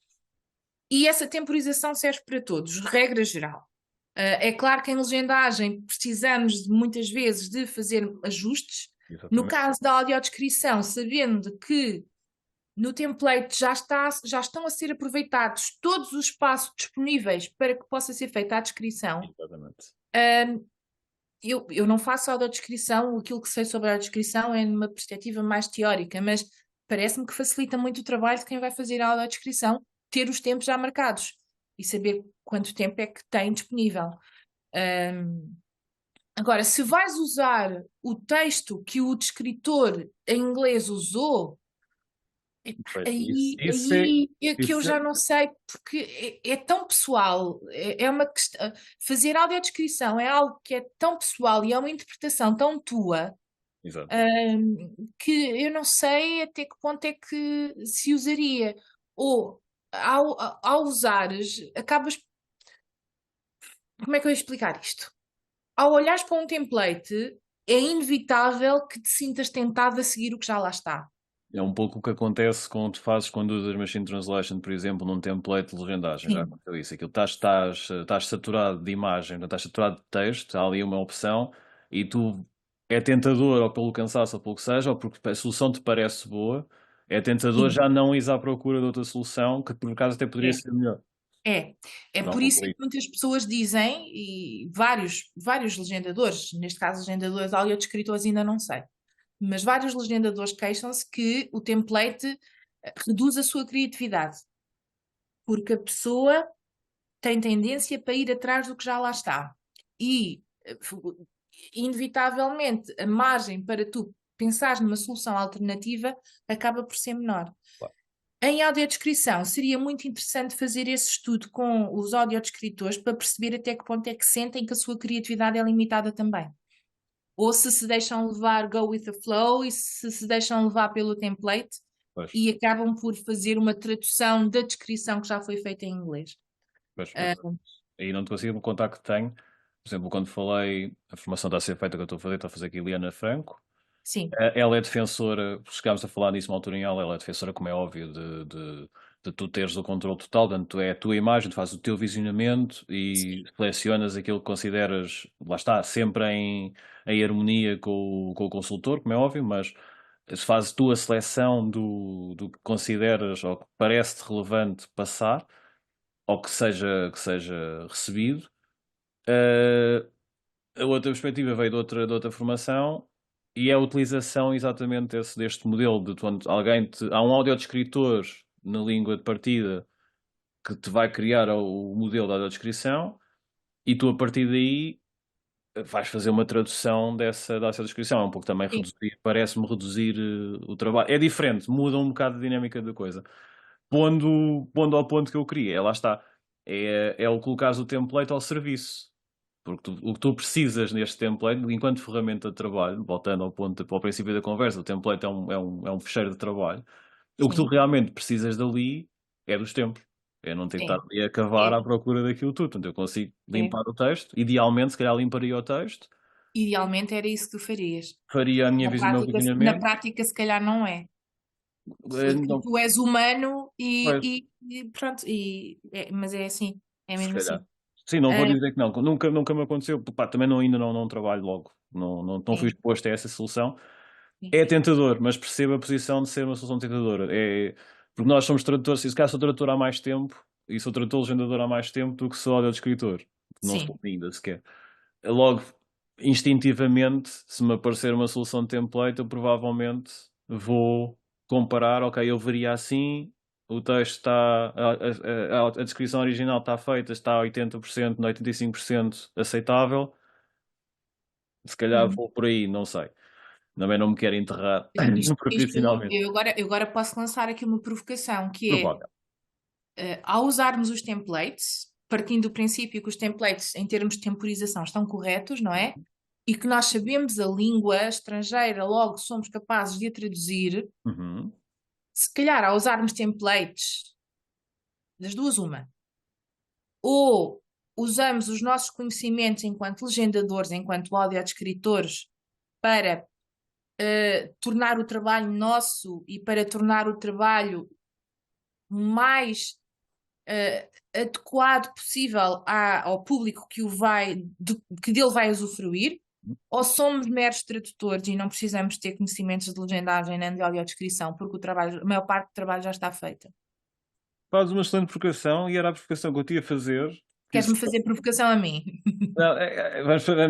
E essa temporização serve para todos, regra geral. É claro que em legendagem precisamos muitas vezes de fazer ajustes. No Exatamente. caso da audiodescrição, sabendo que no template já estão a ser aproveitados todos os espaços disponíveis para que possa ser feita a descrição, Exatamente. eu não faço audiodescrição, aquilo que sei sobre a audiodescrição é numa perspectiva mais teórica, mas parece-me que facilita muito o trabalho de quem vai fazer a audiodescrição ter os tempos já marcados e saber quanto tempo é que tem disponível. Ahm, Agora, se vais usar o texto que o descritor em inglês usou, Pois, aí é que eu isso é, já não sei, porque é tão pessoal, é uma questão. Fazer audiodescrição é algo que é tão pessoal e é uma interpretação tão tua, exato. que eu não sei até que ponto é que se usaria. Ou ao usares, acabas. como é que eu ia explicar isto? Ao olhares para um template, é inevitável que te sintas tentado a seguir o que já lá está. É um pouco o que acontece quando tu fazes quando usas Machine Translation, por exemplo, num template de legendagem. Já Sim, aconteceu isso. Aquilo estás saturado de imagem, estás saturado de texto, há ali uma opção e tu é tentador, ou pelo cansaço, ou pelo que seja, ou porque a solução te parece boa, é tentador sim, já não ir à procura de outra solução que por acaso até poderia é. ser melhor. É, é Não por isso que complica. muitas pessoas dizem, e vários legendadores, neste caso legendadores audiodescritores ainda não sei, mas vários legendadores queixam-se que o template reduz a sua criatividade, porque a pessoa tem tendência para ir atrás do que já lá está. E, inevitavelmente, a margem para tu pensares numa solução alternativa acaba por ser menor. Claro. Em audiodescrição, seria muito interessante fazer esse estudo com os audiodescritores para perceber até que ponto é que sentem que a sua criatividade é limitada também. Ou se deixam levar go with the flow e se deixam levar pelo template Pois, e acabam por fazer uma tradução da descrição que já foi feita em inglês. pois, Ah, aí não te consigo contar que tenho. Por exemplo, quando falei, a formação está a ser feita que eu estou a fazer aqui Eliana Franco. sim, Ela é defensora, chegámos a falar nisso uma altura em aula, ela é defensora, como é óbvio, de tu teres o controle total, portanto, é a tua imagem, tu fazes o teu visionamento e sim, selecionas aquilo que consideras, lá está, sempre em harmonia com o consultor, como é óbvio, mas se fazes tu a seleção do que consideras ou que parece-te relevante passar, ou que seja recebido. eh, a outra perspectiva veio de outra formação e é a utilização exatamente deste modelo de quando há um audiodescritor na língua de partida que te vai criar o modelo da audiodescrição e tu a partir daí vais fazer uma tradução dessa descrição. É um pouco também sim, reduzir, parece-me reduzir o trabalho. É diferente, muda um bocado a dinâmica da coisa. Pondo ao ponto que eu queria, lá está. É o colocares o template ao serviço. Porque o que tu precisas neste template, enquanto ferramenta de trabalho, voltando ao princípio da conversa, o template é um fecheiro de trabalho. O que tu sim, realmente precisas dali é dos tempos. É não ter que estar sim, ali a cavar é, à procura daquilo tudo. Portanto, eu consigo é. limpar o texto. Idealmente, se calhar limparia o texto, Idealmente era isso que tu farias. faria o meu Na visionamento. prática, se calhar não é. Não, Tu és humano pois, e pronto, mas é assim, é se mesmo calhar. assim. Sim, não vou Ah, dizer que não. Nunca me aconteceu. Pá, também ainda não trabalho logo. Não fui sim, exposto a essa solução. sim, É tentador, mas percebo a posição de ser uma solução tentadora. Porque nós somos tradutores, se calhar sou tradutor há mais tempo e sou tradutor legendador há mais tempo do que sou audiodescritor. Não sim. estou ainda sequer. Logo, instintivamente, se me aparecer uma solução template, eu provavelmente vou comparar, ok, eu veria assim, o texto está, a descrição original está feita, está a 80%, 85% aceitável, se calhar Uhum. vou por aí, não sei. Também não me quero enterrar profissionalmente. Eu agora posso lançar aqui uma provocação, que Provoca. é, ao usarmos os templates, partindo do princípio que os templates, em termos de temporização, estão corretos, não é? E que nós sabemos a língua estrangeira, logo somos capazes de a traduzir, Uhum. se calhar ao usarmos templates, das duas, uma, ou usamos os nossos conhecimentos enquanto legendadores, enquanto audiodescritores, para tornar o trabalho nosso e para tornar o trabalho mais adequado possível ao público que dele vai usufruir, ou somos meros tradutores e não precisamos ter conhecimentos de legendagem nem de audiodescrição, porque a maior parte do trabalho já está feita. Faz uma excelente provocação e era a provocação que eu tinha a fazer. Que isso, Queres-me fazer provocação a mim? não,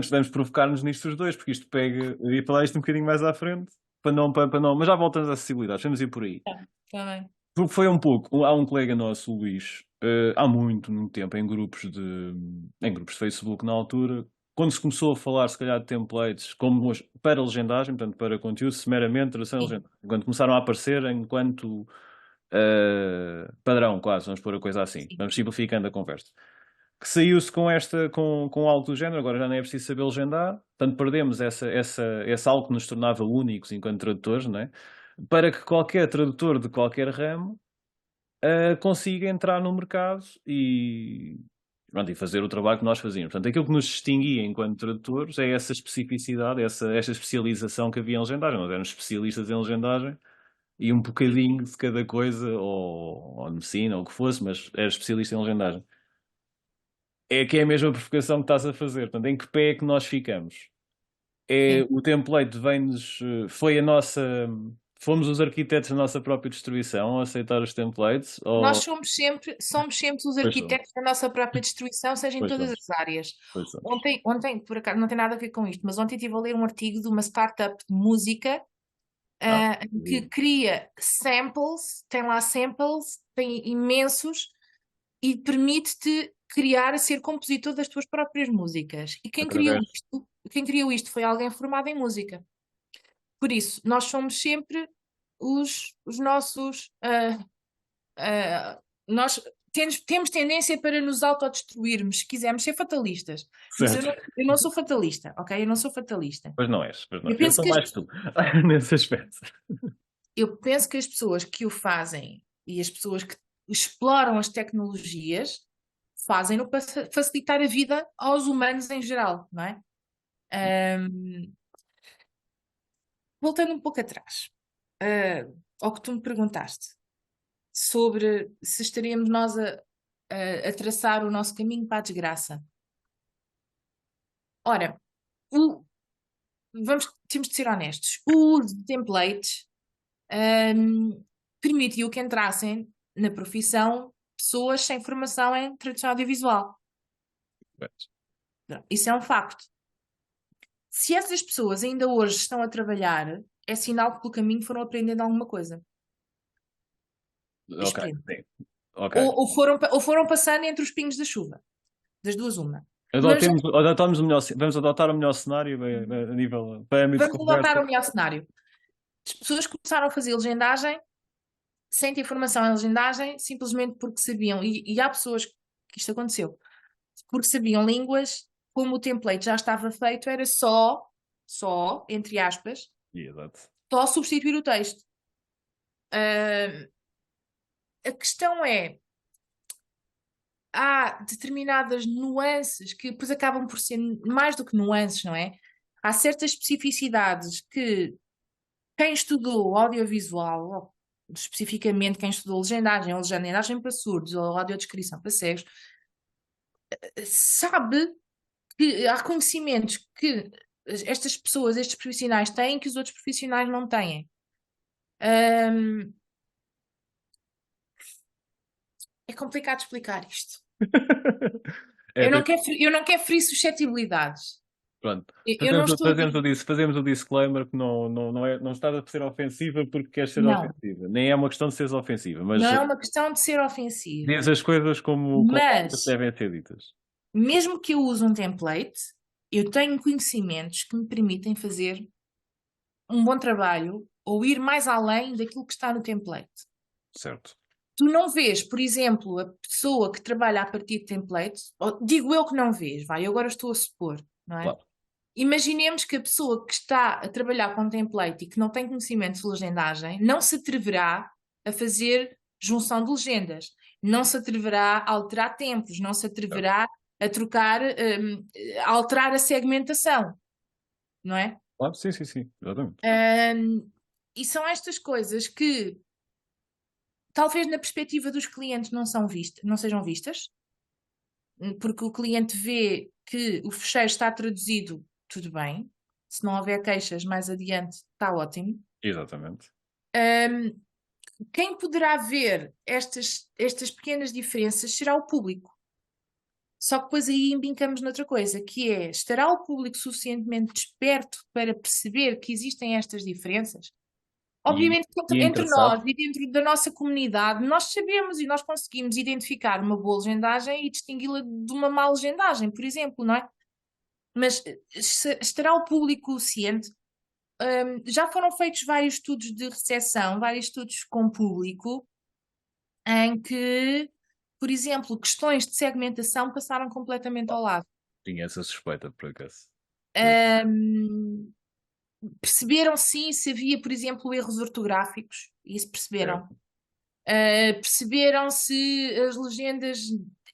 vamos provocar-nos nisto os dois, porque isto pega. Eu ia falar isto um bocadinho mais à frente, para não, mas já voltamos às acessibilidades, vamos ir por aí. Está bem. Porque foi um pouco. Há um colega nosso, o Luís, há muito tempo, em grupos de Facebook na altura, quando se começou a falar, se calhar, de templates como para legendagem, portanto, para conteúdo, meramente tradução e Sim, legendagem. Quando começaram a aparecer enquanto padrão, quase, vamos pôr a coisa assim. sim. Vamos simplificando a conversa. Que saiu-se com algo do género, agora já nem é preciso saber legendar, portanto perdemos esse algo que nos tornava únicos enquanto tradutores, não é? Para que qualquer tradutor de qualquer ramo consiga entrar no mercado e Pronto, e fazer o trabalho que nós fazíamos. Portanto, aquilo que nos distinguia enquanto tradutores é essa especificidade, esta especialização que havia em legendagem. Nós éramos especialistas em legendagem e um bocadinho de cada coisa, ou medicina, ou o que fosse, mas era especialista em legendagem. É que é a mesma provocação que estás a fazer. Portanto, em que pé é que nós ficamos? Sim. O template vem-nos. Foi a nossa. Fomos os arquitetos da nossa própria destruição a aceitar os templates? Nós Ou. somos sempre os Pois somos, arquitetos da nossa própria destruição, seja em pois todas somos, as áreas. pois somos. Ontem, por acaso, não tem nada a ver com isto, mas ontem estive a ler um artigo de uma startup de música Ah, que cria samples, tem lá samples, tem imensos, e permite-te criar, ser compositor das tuas próprias músicas. E através. quem criou isto foi alguém formado em música. Por isso, nós somos sempre os nossos. Nós temos tendência para nos autodestruirmos, se quisermos ser fatalistas. Mas Certo. eu não sou fatalista, ok? Eu não sou fatalista. Pois não és, pois não Eu és. Eu penso sou que mais tu, nesse aspecto. eu penso que as pessoas que o fazem e as pessoas que exploram as tecnologias fazem-no para facilitar a vida aos humanos em geral, não é? Voltando um pouco atrás, ao que tu me perguntaste sobre se estaríamos nós a traçar o nosso caminho para a desgraça. Ora, o- temos de ser honestos. O uso de templates permitiu que entrassem na profissão pessoas sem formação em tradução audiovisual. Isso é um facto. Se essas pessoas ainda hoje estão a trabalhar, é sinal que pelo caminho foram aprendendo alguma coisa. Ok, Esperemos. sim. Ok. Ou foram passando entre os pingos da chuva. Das duas, uma. Mas Adotamos o melhor, vamos adotar o melhor cenário a nível parâmetro de vamos adotar conversa. o melhor cenário. As pessoas começaram a fazer legendagem sem ter formação em legendagem, simplesmente porque sabiam, e há pessoas que isto aconteceu, porque sabiam línguas, como o template já estava feito, era só, entre aspas, Exato. só substituir o texto. A questão é, há determinadas nuances que depois acabam por ser mais do que nuances, não é? Há certas especificidades que quem estudou audiovisual, ou especificamente quem estudou legendagem, ou legendagem para surdos, ou audiodescrição para cegos, sabe que há conhecimentos que estas pessoas, estes profissionais têm que os outros profissionais não têm. É complicado explicar isto. É, Eu não quero ferir suscetibilidades. pronto. Eu não estou a Fazemos o disclaimer que não estás a ser ofensiva porque queres ser Não, ofensiva. Nem é uma questão de seres ofensiva, mas não é uma questão de ser ofensiva. diz as coisas como elas Mas, devem ser ditas. mesmo que eu use um template, eu tenho conhecimentos que me permitem fazer um bom trabalho ou ir mais além daquilo que está no template. Certo. Tu não vês, por exemplo, a pessoa que trabalha a partir de templates, ou digo eu que não vês, vai, eu agora estou a supor, não é? Claro. Imaginemos que a pessoa que está a trabalhar com template e que não tem conhecimento de legendagem não se atreverá a fazer junção de legendas, não se atreverá a alterar tempos, não se atreverá a trocar, a alterar a segmentação, não é? Claro, sim, sim, sim. Exatamente. E são estas coisas que talvez na perspectiva dos clientes não sejam vistas, porque o cliente vê que o fecheiro está traduzido, tudo bem. Se não houver queixas mais adiante, está ótimo. Exatamente. Quem poderá ver estas pequenas diferenças será o público. Só que depois aí embincamos noutra coisa, que é, estará o público suficientemente desperto para perceber que existem estas diferenças? Obviamente, E entre interessado. nós e dentro da nossa comunidade, nós sabemos e nós conseguimos identificar uma boa legendagem e distingui-la de uma má legendagem, por exemplo, não é? Mas estará o público ciente? Já foram feitos vários estudos de recepção, vários estudos com público, em que, por exemplo, questões de segmentação passaram completamente ao lado. Tinha essa suspeita, por acaso. Perceberam sim se havia, por exemplo, erros ortográficos, isso perceberam. Certo. Perceberam se as legendas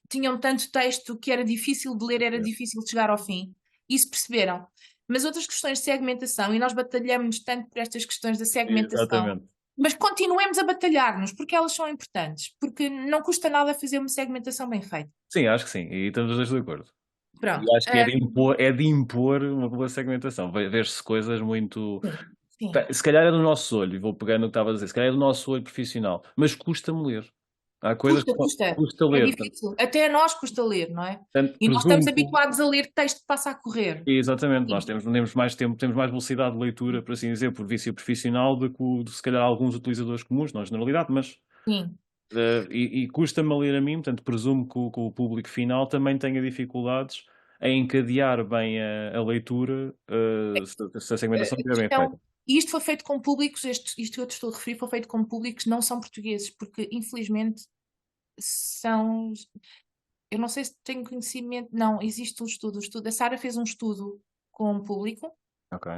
tinham tanto texto que era difícil de ler, era É. difícil de chegar ao fim. Isso perceberam. Mas outras questões de segmentação, e nós batalhamos tanto por estas questões da segmentação, Exatamente. mas continuemos a batalhar-nos, porque elas são importantes, porque não custa nada fazer uma segmentação bem feita. Sim, acho que sim, e estamos os dois de acordo. Pronto. E acho que é de impor uma boa segmentação. Ver-se coisas muito. Sim. Se calhar é do nosso olho, e vou pegar no que estava a dizer, se calhar é do nosso olho profissional, mas custa-me ler. Há coisas que Custa. custa É ler. difícil. Até a nós custa ler, não é? Portanto, E nós estamos presumo que. habituados a ler texto que passa a correr. Exatamente, nós Sim. temos mais tempo, temos mais velocidade de leitura, por assim dizer, por vício profissional, do que se calhar alguns utilizadores comuns, não é generalidade, mas Sim. e custa-me a ler a mim, portanto, presumo que o público final também tenha dificuldades em encadear bem a leitura, se a segmentação estiver bem feita. E isto foi feito com públicos, isto que eu te estou a referir, foi feito com públicos que não são portugueses, porque infelizmente são. Eu não sei se tenho conhecimento. Não, existe um estudo. A Sara fez um estudo com o público, Ok.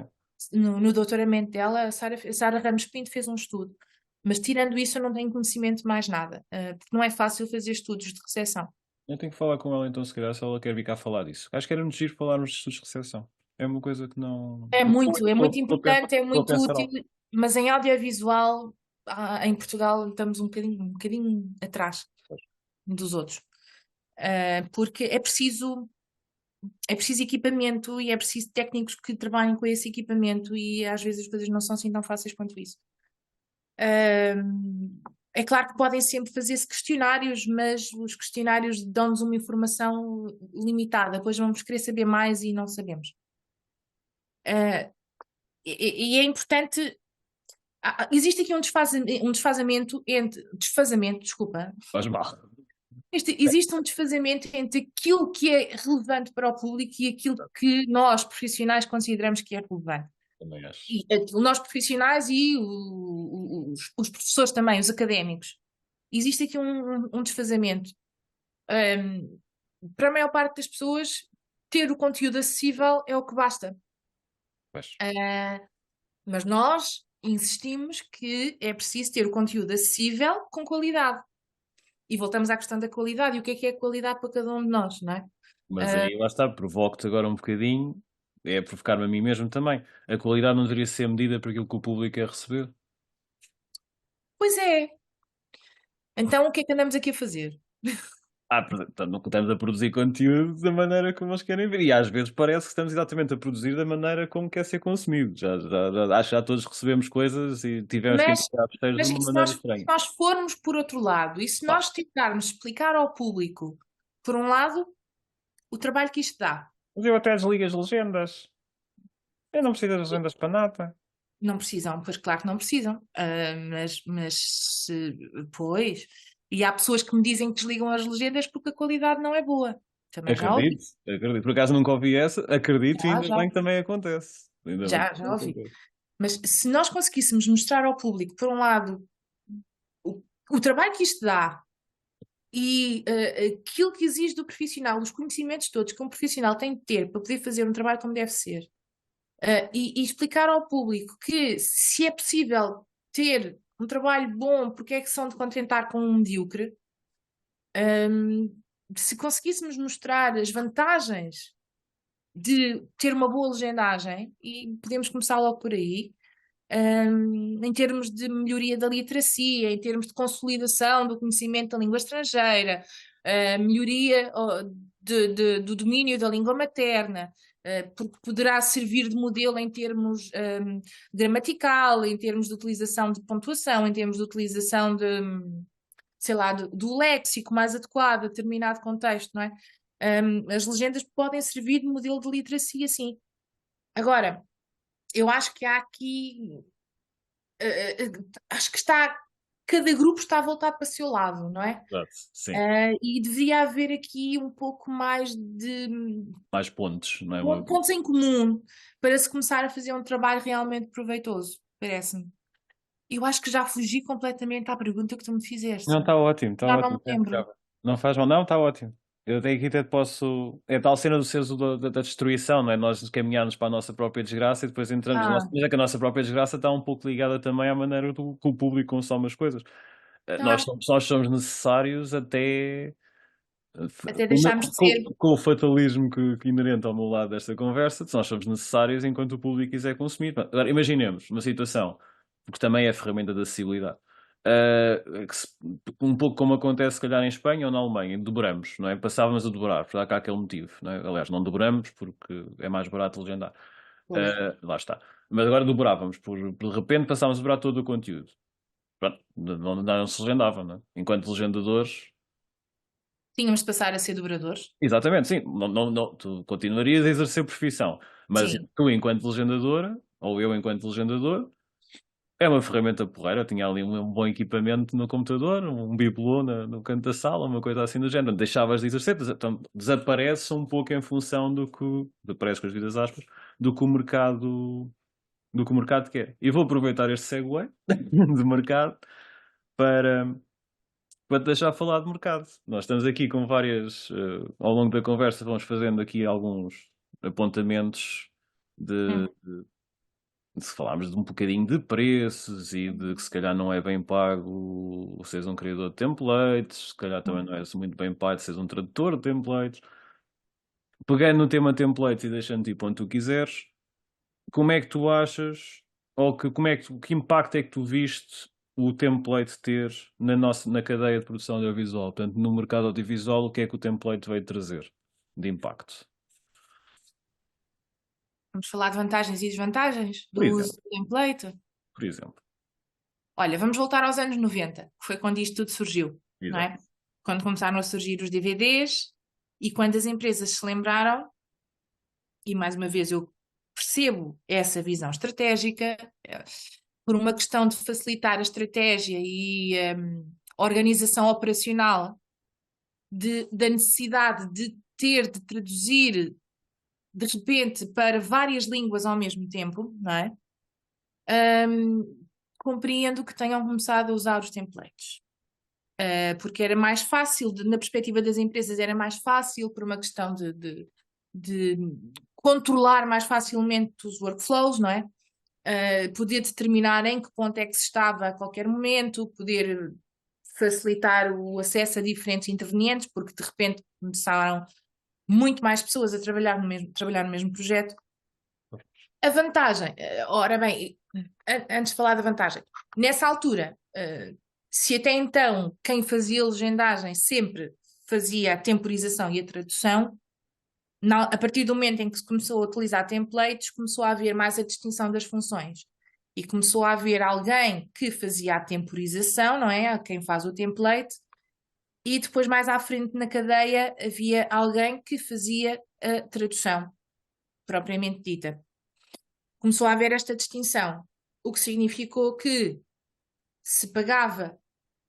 no doutoramento dela, a Sara Ramos Pinto fez um estudo. Mas tirando isso, eu não tenho conhecimento de mais nada, porque não é fácil fazer estudos de recepção. Eu tenho que falar com ela então, se calhar, se ela quer vir cá falar disso. Acho que era muito giro falarmos de estudos de recepção. É uma coisa que não. É muito importante, é Estou a muito pensar útil, algo. mas em audiovisual, em Portugal, estamos um bocadinho atrás dos outros. Porque é preciso equipamento e é preciso técnicos que trabalhem com esse equipamento e às vezes as coisas não são assim tão fáceis quanto isso. É claro que podem sempre fazer-se questionários, mas os questionários dão-nos uma informação limitada, depois vamos querer saber mais e não sabemos. E é importante. Existe aqui um desfazamento entre. Desfazamento, desculpa. Faz mal. Existe um desfazamento entre aquilo que é relevante para o público e aquilo que nós, profissionais, consideramos que é relevante. Também acho. E, nós, profissionais, e os professores também, os académicos. Existe aqui um desfazamento. Para a maior parte das pessoas, ter o conteúdo acessível é o que basta. Pois. Mas nós insistimos que é preciso ter o conteúdo acessível com qualidade. E voltamos à questão da qualidade. E o que é a qualidade para cada um de nós, não é? Mas aí lá está, provoco-te agora um bocadinho, é provocar-me a mim mesmo também. A qualidade não deveria ser medida por aquilo que o público quer receber. Pois é. Então o que é que andamos aqui a fazer? Portanto, não estamos a produzir conteúdo da maneira como eles querem ver. E às vezes parece que estamos exatamente a produzir da maneira como quer ser consumido. Acho que já todos recebemos coisas e tivemos que Mas, entregar festejos de e uma se maneira nós, estranha. formos por outro lado, e se Pá, nós tentarmos explicar ao público, por um lado, o trabalho que isto dá, mas eu até desligo as legendas. Eu não preciso das legendas para nada. não precisam, pois claro que não precisam, pois, e há pessoas que me dizem que desligam as legendas porque a qualidade não é boa. Também já ouvi. Acredito. Por acaso nunca ouvi essa, acredito e Já, ainda já, bem que também acontece. Ainda bem que já também ouvi. acontece. Mas se nós conseguíssemos mostrar ao público, por um lado, o trabalho que isto dá e aquilo que exige do profissional, os conhecimentos todos que um profissional tem de ter para poder fazer um trabalho como deve ser, e explicar ao público que se é possível ter um trabalho bom, porque é que são de contentar com um medíocre, se conseguíssemos mostrar as vantagens de ter uma boa legendagem, e podemos começar logo por aí, em termos de melhoria da literacia, em termos de consolidação do conhecimento da língua estrangeira, melhoria do domínio da língua materna, porque poderá servir de modelo em termos gramatical, em termos de utilização de pontuação, em termos de utilização de, sei lá, do léxico mais adequado a determinado contexto, não é? As legendas podem servir de modelo de literacia, sim. Agora, eu acho que há aqui. Acho que cada grupo está voltado para o seu lado, não é? Exato, sim. E devia haver aqui um pouco mais de Mais pontos, não é? pontos em comum para se começar a fazer um trabalho realmente proveitoso, parece-me. Eu acho que já fugi completamente à pergunta que tu me fizeste. Não, está ótimo, está Já não me ótimo. lembro. Não faz mal, não, está ótimo. Eu tenho aqui até posso. É tal cena do senso da destruição, não é? Nós caminharmos para a nossa própria desgraça e depois entramos. Mas é que a nossa própria desgraça está um pouco ligada também à maneira que o público consome as coisas. Tá. Nós somos necessários até Até deixámos de ser. Com o fatalismo que inerente ao meu lado desta conversa, nós somos necessários enquanto o público quiser consumir. Agora, imaginemos uma situação, porque também é ferramenta de acessibilidade, um pouco como acontece, se calhar, em Espanha ou na Alemanha, dobramos, não é? Passávamos a dobrar, por cá aquele motivo, não é? Aliás, não dobramos porque é mais barato legendar. Lá está. Mas agora dobrávamos, de repente passávamos a dobrar todo o conteúdo. Pronto, não se legendava, não é? Enquanto legendadores. Tínhamos de passar a ser dobradores. Exatamente, sim. Tu continuarias a exercer profissão, mas Sim. tu, enquanto legendadora, ou eu, enquanto legendador, é uma ferramenta porreira. Eu tinha ali um bom equipamento no computador, um bibelô no canto da sala, uma coisa assim do género. Deixavas de exercer, então desaparece um pouco em função desaparece com as vidas aspas, do que o mercado, do que o mercado quer. E vou aproveitar este segue de mercado para te deixar falar de mercado. Nós estamos aqui com várias. Ao longo da conversa, vamos fazendo aqui alguns apontamentos de, se falarmos de um bocadinho de preços e de que se calhar não é bem pago seres um criador de templates, se calhar também não é muito bem pago seres um tradutor de templates. Pegando no tema templates e deixando-te ir para onde tu quiseres, como é que tu achas, ou que impacto é que tu viste o template ter na cadeia de produção audiovisual? Portanto, no mercado audiovisual, o que é que o template veio trazer de impacto? Vamos falar de vantagens e desvantagens Por do uso exemplo, do template. por exemplo. Olha, vamos voltar aos anos 90, que foi quando isto tudo surgiu, não Exato. é? Quando começaram a surgir os DVDs e quando as empresas se lembraram, e mais uma vez eu percebo essa visão estratégica, por uma questão de facilitar a estratégia e organização operacional da necessidade de ter de traduzir de repente para várias línguas ao mesmo tempo, não é? Compreendo que tenham começado a usar os templates. Porque era mais fácil, na perspectiva das empresas, era mais fácil por uma questão de controlar mais facilmente os workflows, não é? Poder determinar em que ponto é que se estava a qualquer momento, poder facilitar o acesso a diferentes intervenientes, porque de repente começaram muito mais pessoas a trabalhar no mesmo projeto. A vantagem, ora bem, antes de falar da vantagem, nessa altura, se até então quem fazia legendagem sempre fazia a temporização e a tradução, a partir do momento em que se começou a utilizar templates, começou a haver mais a distinção das funções. E começou a haver alguém que fazia a temporização, não é? Quem faz o template, e depois mais à frente na cadeia havia alguém que fazia a tradução, propriamente dita. Começou a haver esta distinção, o que significou que se pagava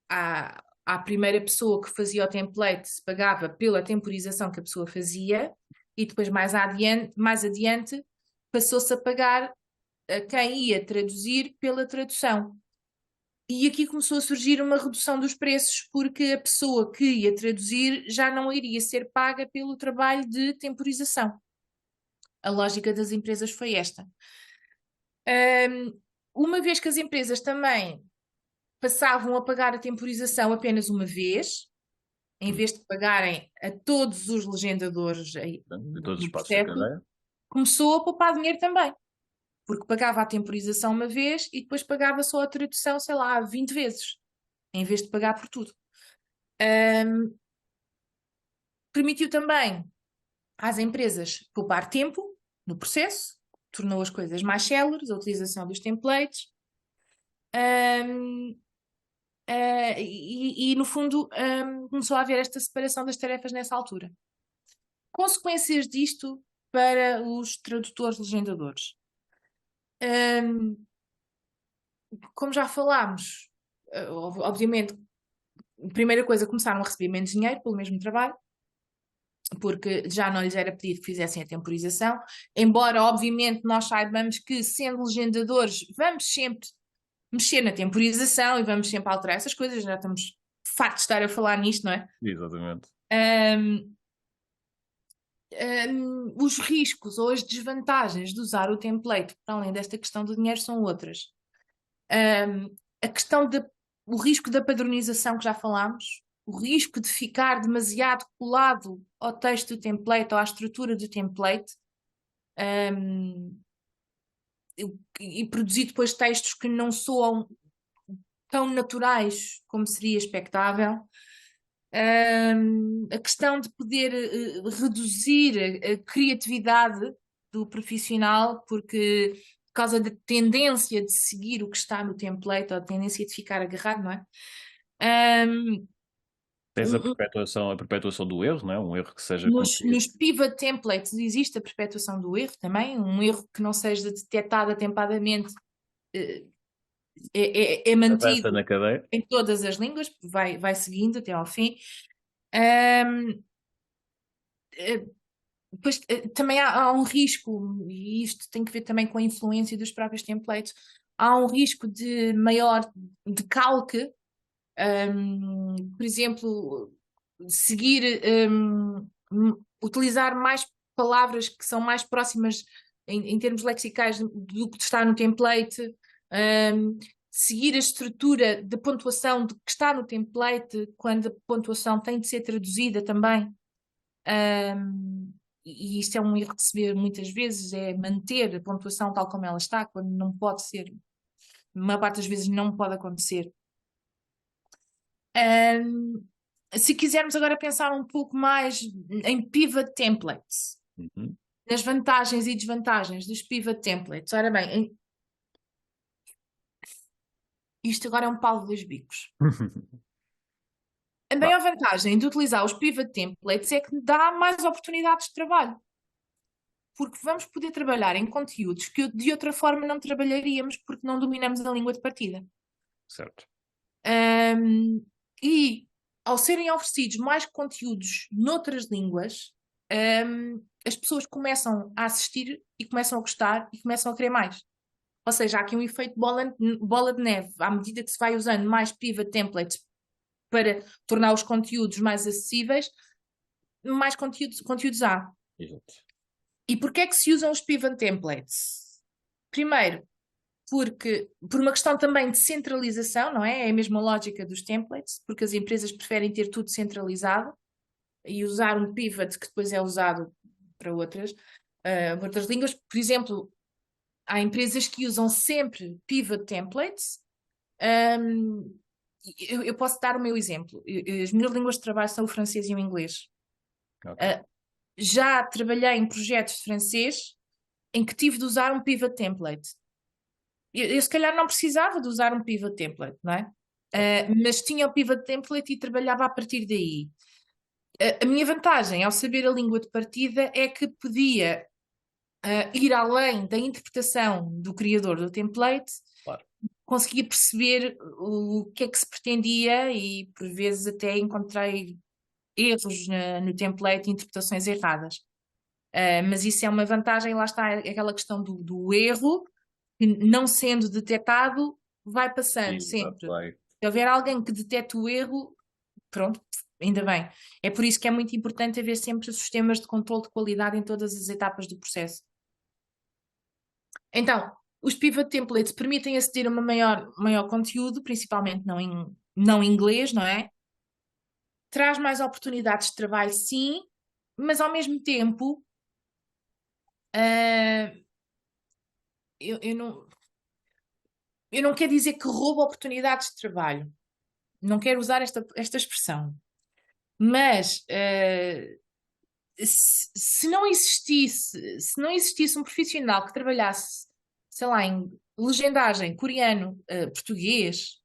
à primeira pessoa que fazia o template, se pagava pela temporização que a pessoa fazia, e depois mais adiante passou-se a pagar a quem ia traduzir pela tradução. E aqui começou a surgir uma redução dos preços, porque a pessoa que ia traduzir já não iria ser paga pelo trabalho de temporização. A lógica das empresas foi esta. Uma vez que as empresas também passavam a pagar a temporização apenas uma vez, em vez de pagarem a todos os legendadores De todos os no passos da processo, cadeia. começou a poupar dinheiro também. Porque pagava a temporização uma vez e depois pagava só a tradução, sei lá, 20 vezes, em vez de pagar por tudo. Permitiu também às empresas poupar tempo no processo, tornou as coisas mais céleres, a utilização dos templates, e no fundo começou a haver esta separação das tarefas nessa altura. Consequências disto para os tradutores legendadores. Como já falámos, obviamente, a primeira coisa, começaram a receber menos dinheiro pelo mesmo trabalho, porque já não lhes era pedido que fizessem a temporização, embora obviamente nós saibamos que, sendo legendadores, vamos sempre mexer na temporização e vamos sempre alterar essas coisas, já estamos fartos de estar a falar nisto, não é? Exatamente. Os riscos ou as desvantagens de usar o template, para além desta questão do dinheiro, são outras. A questão o risco da padronização que já falámos, o risco de ficar demasiado colado ao texto do template ou à estrutura do template, e produzir depois textos que não soam tão naturais como seria expectável. A questão de poder reduzir a criatividade do profissional, porque por causa da tendência de seguir o que está no template, ou a tendência de ficar agarrado, não é? Tens a perpetuação do erro, não é? Um erro que seja cometido. Nos pivot templates existe a perpetuação do erro também, um erro que não seja detectado atempadamente é mantido Na cadeia. em todas as línguas, vai seguindo até ao fim. Depois também há um risco, e isto tem que ver também com a influência dos próprios templates, há um risco de maior decalque, por exemplo, seguir, utilizar mais palavras que são mais próximas em termos lexicais do que está no template, seguir a estrutura de pontuação de que está no template quando a pontuação tem de ser traduzida também. E isto é um erro que se vê muitas vezes, é manter a pontuação tal como ela está, quando não pode ser, uma parte das vezes não pode acontecer. Se quisermos agora pensar um pouco mais em pivot templates, nas vantagens e desvantagens dos pivot templates, ora bem, isto agora é um pau de dois bicos. A maior vantagem de utilizar os pivot templates é que dá mais oportunidades de trabalho. Porque vamos poder trabalhar em conteúdos que de outra forma não trabalharíamos porque não dominamos a língua de partida. Certo. E ao serem oferecidos mais conteúdos noutras línguas, as pessoas começam a assistir e começam a gostar e começam a querer mais. Ou seja, há aqui um efeito bola de neve. À medida que se vai usando mais pivot templates para tornar os conteúdos mais acessíveis, mais conteúdos há. Exato. E porquê é que se usam os pivot templates? Primeiro, porque por uma questão também de centralização, não é? É a mesma lógica dos templates, porque as empresas preferem ter tudo centralizado e usar um pivot que depois é usado para outras línguas. Por exemplo, há empresas que usam sempre pivot templates. Eu posso dar o meu exemplo. As minhas línguas de trabalho são o francês e o inglês. Okay. Já trabalhei em projetos de francês em que tive de usar um pivot template. Eu se calhar não precisava de usar um pivot template, não é? Mas tinha o pivot template e trabalhava a partir daí. A minha vantagem ao saber a língua de partida é que podia ir além da interpretação do criador do template, Claro. conseguia perceber o que é que se pretendia e por vezes até encontrei erros no template, interpretações erradas. Mas isso é uma vantagem, lá está aquela questão do erro, que não sendo detectado, vai passando sempre. Se houver alguém que detecte o erro, pronto, ainda bem. É por isso que é muito importante haver sempre sistemas de controle de qualidade em todas as etapas do processo. Então, os pivot templates permitem aceder a um maior conteúdo, principalmente não em inglês, não é? Traz mais oportunidades de trabalho, sim, mas ao mesmo tempo, eu não quero dizer que rouba oportunidades de trabalho. Não quero usar esta expressão. Mas se não existisse um profissional que trabalhasse, sei lá, em legendagem coreano, português,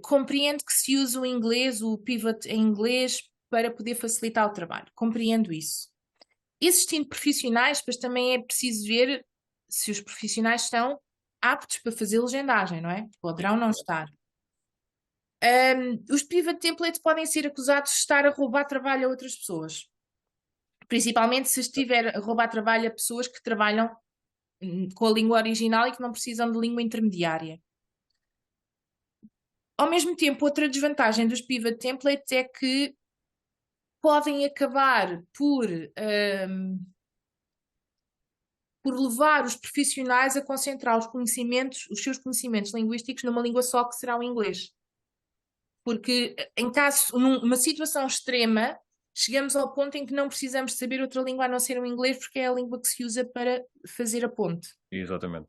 compreendo que se usa o inglês, o pivot em inglês, para poder facilitar o trabalho. Compreendo isso. Existindo profissionais, pois também é preciso ver se os profissionais estão aptos para fazer legendagem, não é? Poderão não estar. Os pivot templates podem ser acusados de estar a roubar trabalho a outras pessoas. Principalmente se estiver a roubar trabalho a pessoas que trabalham com a língua original e que não precisam de língua intermediária. Ao mesmo tempo, outra desvantagem dos pivot templates é que podem acabar por levar os profissionais a concentrar os seus conhecimentos linguísticos numa língua só, que será o inglês. Porque numa situação extrema, chegamos ao ponto em que não precisamos saber outra língua a não ser o inglês, porque é a língua que se usa para fazer a ponte. Exatamente.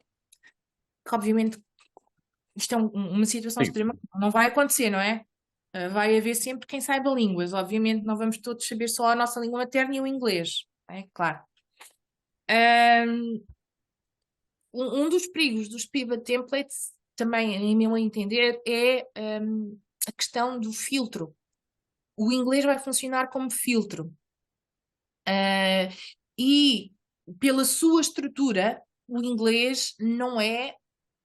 Que, obviamente, isto é uma situação Sim. extrema, não vai acontecer, não é? Vai haver sempre quem saiba línguas. Obviamente, não vamos todos saber só a nossa língua materna e o inglês, é claro. Um dos perigos dos pivot templates, também, em meu entender, é a questão do filtro. O inglês vai funcionar como filtro. E pela sua estrutura, o inglês não é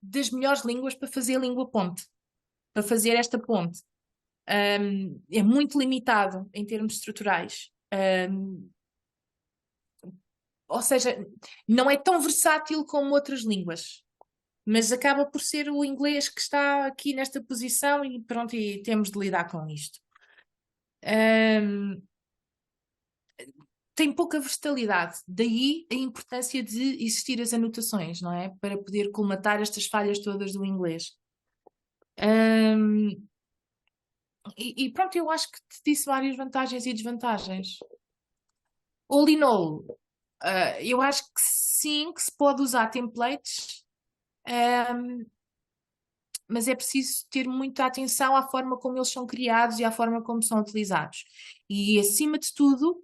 das melhores línguas para fazer a língua ponte, para fazer esta ponte. É muito limitado em termos estruturais. Ou seja, não é tão versátil como outras línguas, mas acaba por ser o inglês que está aqui nesta posição e pronto, e temos de lidar com isto. Tem pouca versatilidade, daí a importância de existir as anotações, não é? Para poder colmatar estas falhas todas do inglês. E pronto, eu acho que te disse várias vantagens e desvantagens. All in all, eu acho que sim, que se pode usar templates, mas é preciso ter muita atenção à forma como eles são criados e à forma como são utilizados. E acima de tudo,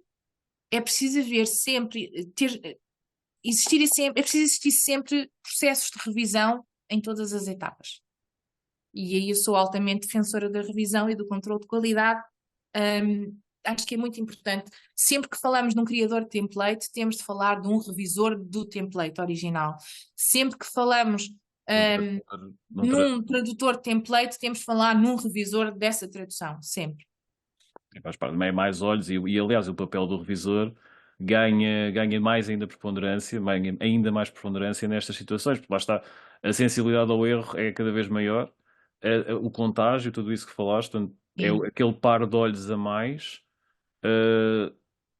é preciso haver sempre, é preciso existir sempre processos de revisão em todas as etapas. E aí eu sou altamente defensora da revisão e do controle de qualidade. Acho que é muito importante. Sempre que falamos num criador de template, temos de falar de um revisor do template original. Sempre que falamos num tradutor de template, temos de falar num revisor dessa tradução. Sempre. Faz parte, é mais olhos e aliás o papel do revisor ganha mais ainda preponderância, ainda mais preponderância nestas situações, porque lá está, a sensibilidade ao erro é cada vez maior, o contágio, tudo isso que falaste, portanto, é Sim. aquele par de olhos a mais,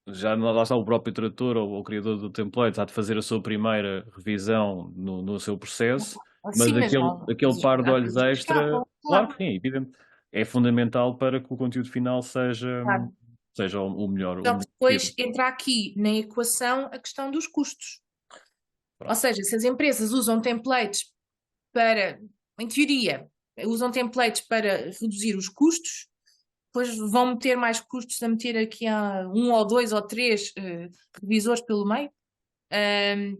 já lá está o próprio tradutor ou o criador do template, há de fazer a sua primeira revisão no seu processo, mas Sim, mas não. aquele par de Há olhos coisas que extra, escapam, claro claro. que sim, evidente, é fundamental para que o conteúdo final Claro. seja o melhor, o Só melhor que depois possível. entra aqui na equação a questão dos custos. Ou Pronto. seja, se as empresas usam templates para, em teoria, usam templates para reduzir os custos, depois vão meter mais custos a meter aqui a um ou dois ou três revisores pelo meio.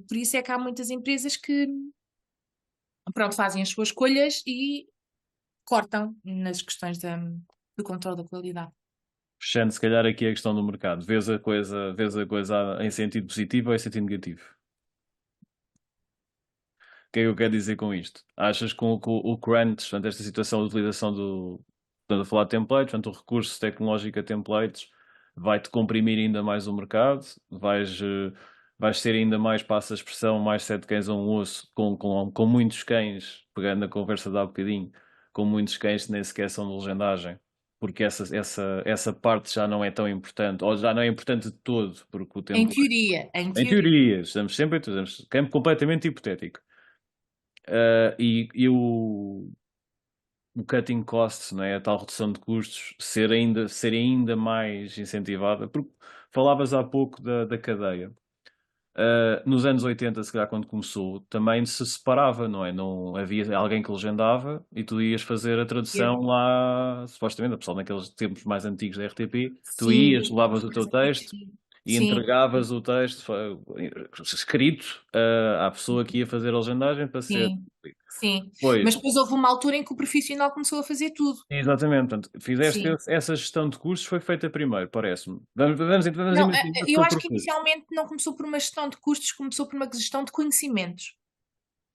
Por isso é que há muitas empresas que, pronto, fazem as suas escolhas e cortam nas questões do controle da qualidade. Fechando se calhar aqui a questão do mercado, vês a coisa em sentido positivo ou em sentido negativo? O que é que eu quero dizer com isto? Achas que o crunch, portanto, esta situação de utilização estando a falar de templates, portanto, o recurso tecnológico a templates vai-te comprimir ainda mais o mercado, vais ser ainda mais, passa a expressão, mais sete cães a um osso, com muitos cães, pegando na conversa de há bocadinho, com muitos cães que nem sequer são de legendagem, porque essa parte já não é tão importante, ou já não é importante de todo, porque o Em template. teoria, em Em teoria. teoria, estamos campo completamente hipotético. E o cutting costs, não é? A tal redução de custos, ser ainda mais incentivada, porque falavas há pouco da cadeia. Nos anos 80, se calhar, quando começou, também se separava, não é? Não havia alguém que legendava e tu ias fazer a tradução lá, supostamente, pessoal naqueles tempos mais antigos da RTP, tu Sim, ias, levavas o teu texto e sim, entregavas o texto escrito à pessoa que ia fazer a legendagem para ser. sim, sim. Mas Pois, depois houve uma altura em que o profissional começou a fazer tudo. exatamente, portanto, fizeste Sim. essa gestão de custos, foi feita primeiro, parece-me. Vamos Não, imaginar que eu foi acho por que tudo. inicialmente não começou por uma gestão de custos, começou por uma gestão de conhecimentos.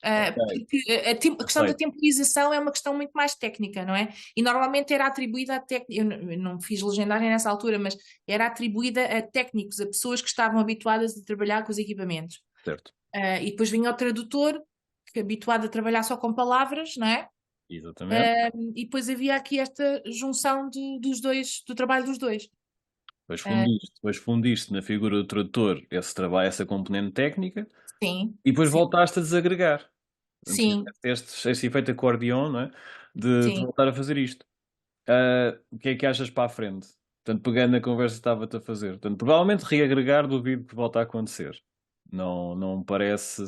Ok, Porque a questão da aceito, temporização é uma questão muito mais técnica, não é? E normalmente era atribuída a eu não fiz legendagem nessa altura, mas era atribuída a técnicos, a pessoas que estavam habituadas a trabalhar com os equipamentos. certo, E depois vinha o tradutor, que é habituado a trabalhar só com palavras, não é? exatamente. E depois havia aqui esta junção dos dois, do trabalho dos dois. Ah, Depois fundiste na figura do tradutor esse trabalho, essa componente técnica, sim, e depois sim, voltaste a desagregar. Portanto, sim, fizeste este efeito acordeão, não é? De sim. voltar a fazer isto. O que é que achas para a frente? Portanto, pegando na conversa que estava-te a fazer. Portanto, provavelmente reagregar duvido que volte a acontecer. Não me parece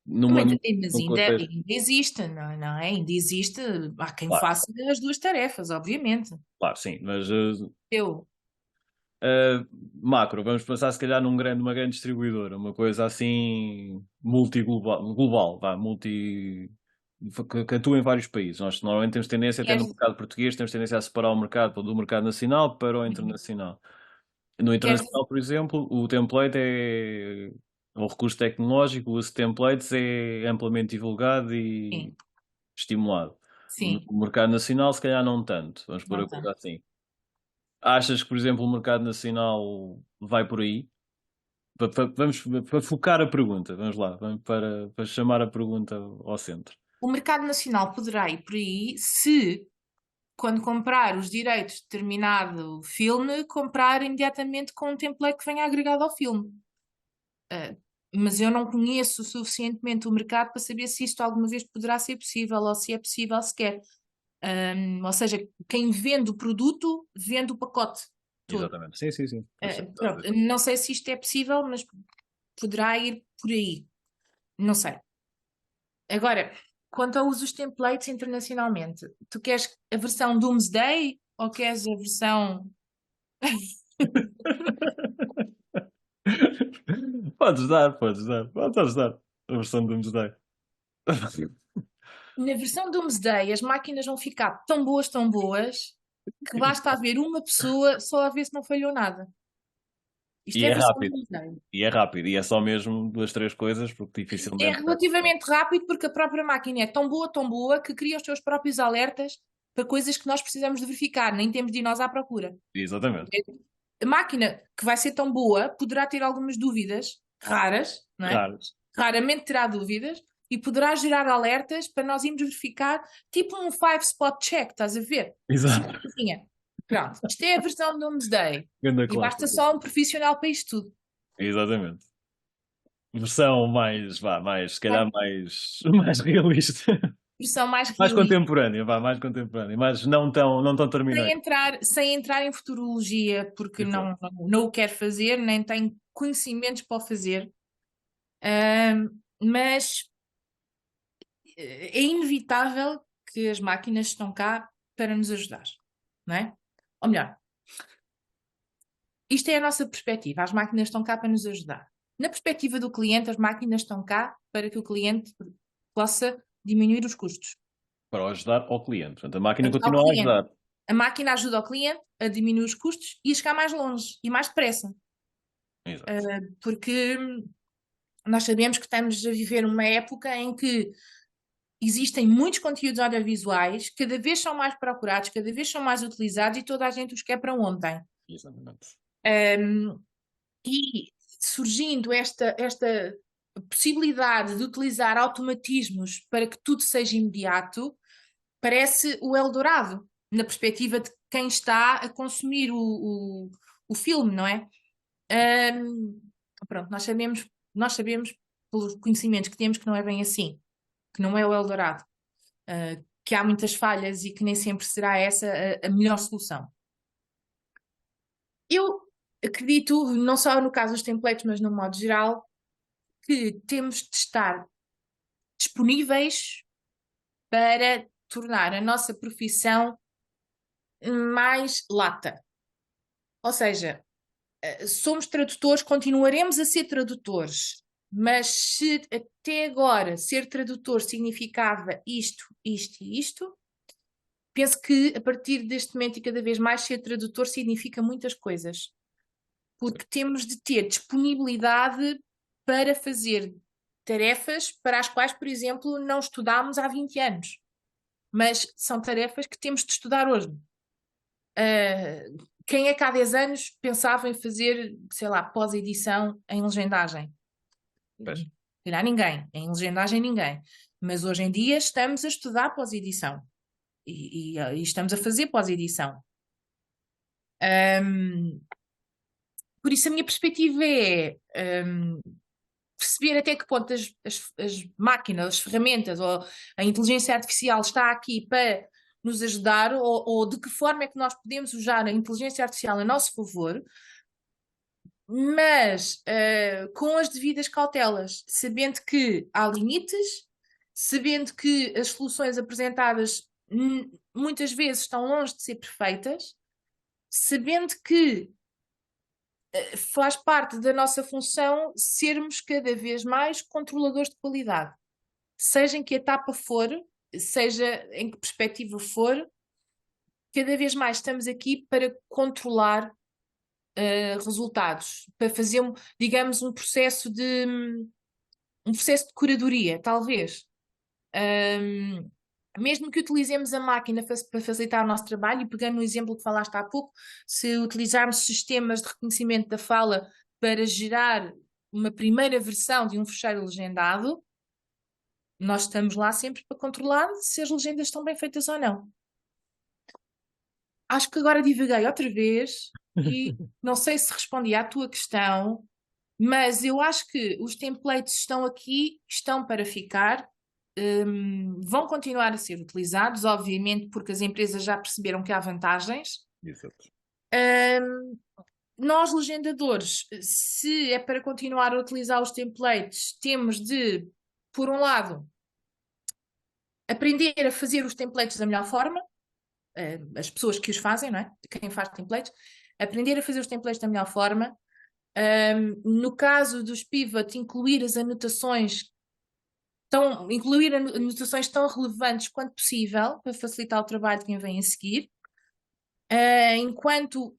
Também, numa, mas num contexto. ainda existe, não é? Ainda existe, há quem Claro, faça as duas tarefas, obviamente. claro, sim, mas Eu macro, vamos pensar se calhar numa grande distribuidora, uma coisa assim global, vá, que atua em vários países. Nós normalmente temos tendência, até no queres, mercado português, temos tendência a separar o mercado do mercado nacional para o internacional. No queres, internacional, por exemplo, o template é um recurso tecnológico, o uso de templates é amplamente divulgado e sim, estimulado. No sim, mercado nacional, se calhar não tanto, vamos pôr não a coisa tanto. assim. Achas que, por exemplo, o mercado nacional vai por aí? Vamos para focar a pergunta, vamos lá, vamos para chamar a pergunta ao centro. O mercado nacional poderá ir por aí se, quando comprar os direitos de determinado filme, comprar imediatamente com um template que venha agregado ao filme. Ah, mas eu não conheço suficientemente o mercado para saber se isto alguma vez poderá ser possível ou se é possível sequer. Ou seja, quem vende o produto vende o pacote todo. Exatamente. Sim, sim, sim. Percebo o que estás a Pronto, dizer. não sei se isto é possível, mas poderá ir por aí. Não sei. Agora, quanto ao uso dos templates internacionalmente, tu queres a versão Doomsday ou queres a versão. Podes dar a versão do Doomsday. Na versão Doomsday, as máquinas vão ficar tão boas, que basta haver uma pessoa só a ver se não falhou nada. Isto E é a é versão rápido. Doomsday. E é rápido. E é só mesmo duas, três coisas, porque É dificilmente. relativamente rápido porque a própria máquina é tão boa, que cria os seus próprios alertas para coisas que nós precisamos de verificar, nem temos de ir nós à procura. Exatamente. A máquina que vai ser tão boa poderá ter algumas dúvidas raras, não é? Raros. Raramente terá dúvidas e poderá gerar alertas para nós irmos verificar, tipo um five spot check, estás a ver? Assim, Exato. coisinha. Pronto, isto é a versão do Doomsday Grande e basta clássico. só um profissional para isto tudo. Exatamente. Versão mais, vá, mais, se Tá? calhar mais realista. Versão mais Mais realista. contemporânea, vá, mais contemporânea. Mas não tão terminada. Sem entrar em futurologia, porque Exato. não o quero fazer, nem tenho conhecimentos para o fazer. Mas é inevitável que as máquinas estão cá para nos ajudar, não é? Ou melhor, isto é a nossa perspectiva, as máquinas estão cá para nos ajudar. Na perspectiva do cliente, as máquinas estão cá para que o cliente possa diminuir os custos. Para o ajudar ao cliente. Portanto, a máquina Ajudar o continua a cliente. ajudar. A máquina ajuda o cliente a diminuir os custos e a chegar mais longe e mais depressa. Exato. Porque nós sabemos que estamos a viver uma época em que existem muitos conteúdos audiovisuais, cada vez são mais procurados, cada vez são mais utilizados e toda a gente os quer para ontem. Exatamente. E surgindo esta possibilidade de utilizar automatismos para que tudo seja imediato, parece o Eldorado, na perspectiva de quem está a consumir o filme, não é? Pronto, nós sabemos pelos conhecimentos que temos que não é bem assim, que não é o Eldorado, que há muitas falhas e que nem sempre será essa a melhor solução. Eu acredito, não só no caso dos templates, mas no modo geral, que temos de estar disponíveis para tornar a nossa profissão mais lata. Ou seja, somos tradutores, continuaremos a ser tradutores, mas se até agora ser tradutor significava isto, isto e isto, penso que a partir deste momento e cada vez mais ser tradutor significa muitas coisas, porque temos de ter disponibilidade para fazer tarefas para as quais, por exemplo, não estudámos há 20 anos, mas são tarefas que temos de estudar hoje. Quem é que há 10 anos pensava em fazer, sei lá, pós-edição em legendagem? Pois. Não ninguém, em legendagem ninguém. Mas hoje em dia estamos a estudar pós-edição e estamos a fazer pós-edição. Por isso a minha perspectiva é perceber até que ponto as máquinas, as ferramentas ou a inteligência artificial está aqui para nos ajudar ou de que forma é que nós podemos usar a inteligência artificial a nosso favor, mas com as devidas cautelas, sabendo que há limites, sabendo que as soluções apresentadas muitas vezes estão longe de ser perfeitas, sabendo que faz parte da nossa função sermos cada vez mais controladores de qualidade. Seja em que etapa for, seja em que perspectiva for, cada vez mais estamos aqui para controlar resultados, para fazer, digamos, um processo de curadoria, talvez. Mesmo que utilizemos a máquina para facilitar o nosso trabalho, e pegando no exemplo que falaste há pouco, se utilizarmos sistemas de reconhecimento da fala para gerar uma primeira versão de um fecheiro legendado, nós estamos lá sempre para controlar se as legendas estão bem feitas ou não. Acho que agora divaguei outra vez e não sei se respondi à tua questão, mas eu acho que os templates estão aqui, estão para ficar, vão continuar a ser utilizados, obviamente, porque as empresas já perceberam que há vantagens. Exato. Nós, legendadores, se é para continuar a utilizar os templates, temos de, por um lado, aprender a fazer os templates da melhor forma, as pessoas que os fazem, não é? Quem faz templates, aprender a fazer os templates da melhor forma. No caso dos pivot, incluir anotações tão relevantes quanto possível para facilitar o trabalho de quem vem a seguir. Enquanto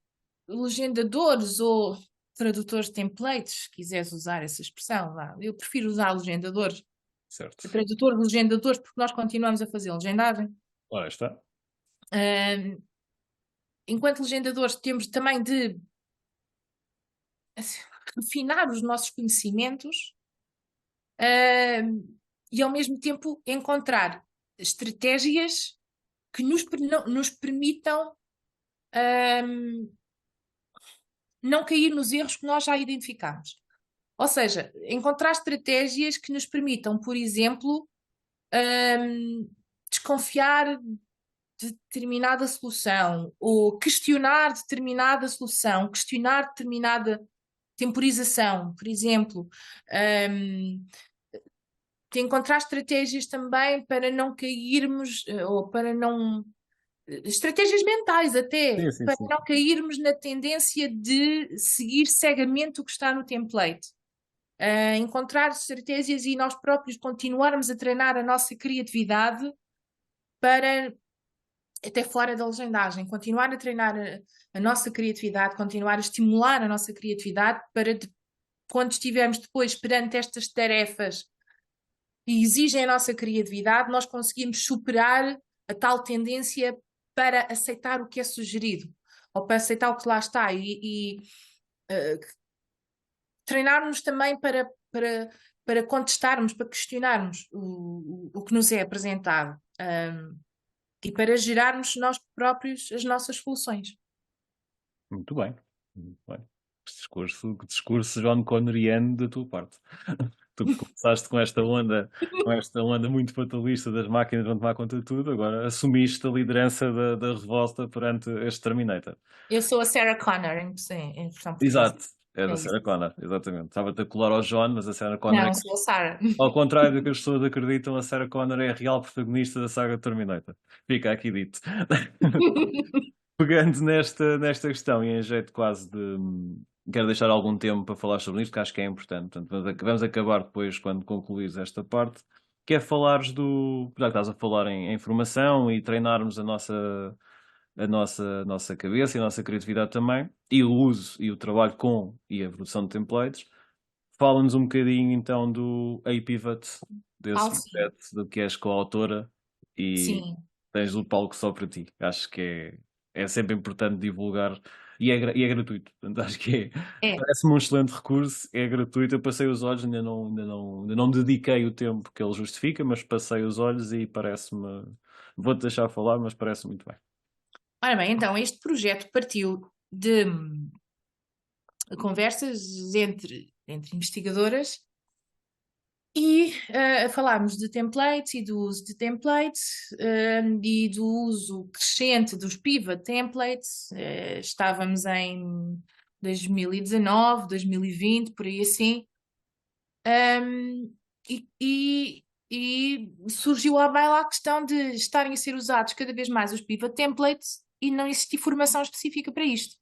legendadores ou tradutores de templates, se quiseres usar essa expressão, eu prefiro usar legendadores, Certo. tradutores, legendadores, porque nós continuamos a fazer legendagem. Ora está. Enquanto legendadores, temos também de refinar os nossos conhecimentos e, ao mesmo tempo, encontrar estratégias que nos permitam não cair nos erros que nós já identificamos. Ou seja, encontrar estratégias que nos permitam, por exemplo, desconfiar de determinada solução ou questionar determinada solução, questionar determinada temporização, por exemplo. De encontrar estratégias também para não cairmos ou para não... estratégias mentais até, Sim, para sim. não cairmos na tendência de seguir cegamente o que está no template. Encontrar estratégias e nós próprios continuarmos a treinar a nossa criatividade para, até fora da legendagem, continuar a treinar a nossa criatividade, continuar a estimular a nossa criatividade para, quando estivermos depois perante estas tarefas que exigem a nossa criatividade, nós conseguimos superar a tal tendência para aceitar o que é sugerido, ou para aceitar o que lá está e treinar-nos também para contestarmos, para questionarmos o que nos é apresentado e para gerarmos nós próprios as nossas soluções. Muito bem. Muito bem. Que discurso John Connoriano da tua parte. Tu começaste com esta onda muito fatalista das máquinas vão tomar conta de tudo, agora assumiste a liderança da revolta perante este Terminator. Eu sou a Sarah Connor em versão portuguesa. Exato, é da É Sarah isso. Connor, exatamente. Estava-te a colar ao John, mas a Sarah Connor Não, sou a Sarah. ao contrário do que as pessoas acreditam, a Sarah Connor é a real protagonista da saga Terminator. Fica aqui dito. Pegando nesta questão e em jeito quase de... Quero deixar algum tempo para falar sobre isto, porque acho que é importante. Portanto, vamos acabar depois, quando concluires esta parte, que é falares do... Já que estás a falar em formação e treinarmos a nossa cabeça e a nossa criatividade também, e o uso e o trabalho com e a produção de templates. Fala-nos um bocadinho então do A-Pivot, desse projeto, do que és coautora, e Sim. tens o palco só para ti. Acho que é sempre importante divulgar e é gratuito. Portanto, acho que parece-me um excelente recurso, é gratuito. Eu passei os olhos, ainda não dediquei o tempo que ele justifica, mas passei os olhos e parece-me. Vou-te deixar falar, mas parece muito bem. Ora bem, então este projeto partiu de conversas entre investigadoras E falámos de templates e do uso de templates e do uso crescente dos pivot templates. Estávamos em 2019, 2020, por aí assim. Um, e surgiu à baila a questão de estarem a ser usados cada vez mais os pivot templates e não existir formação específica para isto.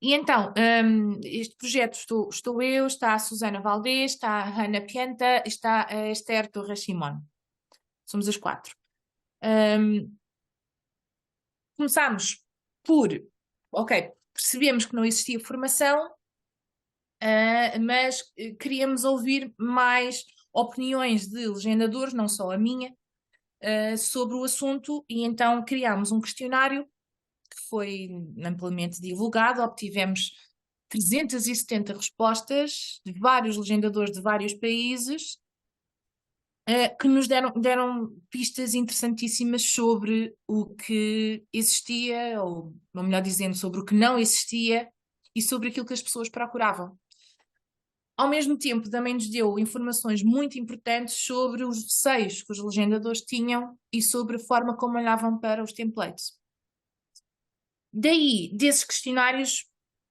E então, este projeto estou eu, está a Susana Valdez, está a Hannah Pienta, está a Esther Torres Simón. Somos as 4. Começámos por, ok, percebemos que não existia formação, mas queríamos ouvir mais opiniões de legendadores, não só a minha, sobre o assunto, e então criámos um questionário que foi amplamente divulgado, obtivemos 370 respostas de vários legendadores de vários países, que nos deram pistas interessantíssimas sobre o que existia, ou melhor dizendo, sobre o que não existia e sobre aquilo que as pessoas procuravam. Ao mesmo tempo, também nos deu informações muito importantes sobre os receios que os legendadores tinham e sobre a forma como olhavam para os templates. Daí, desses questionários,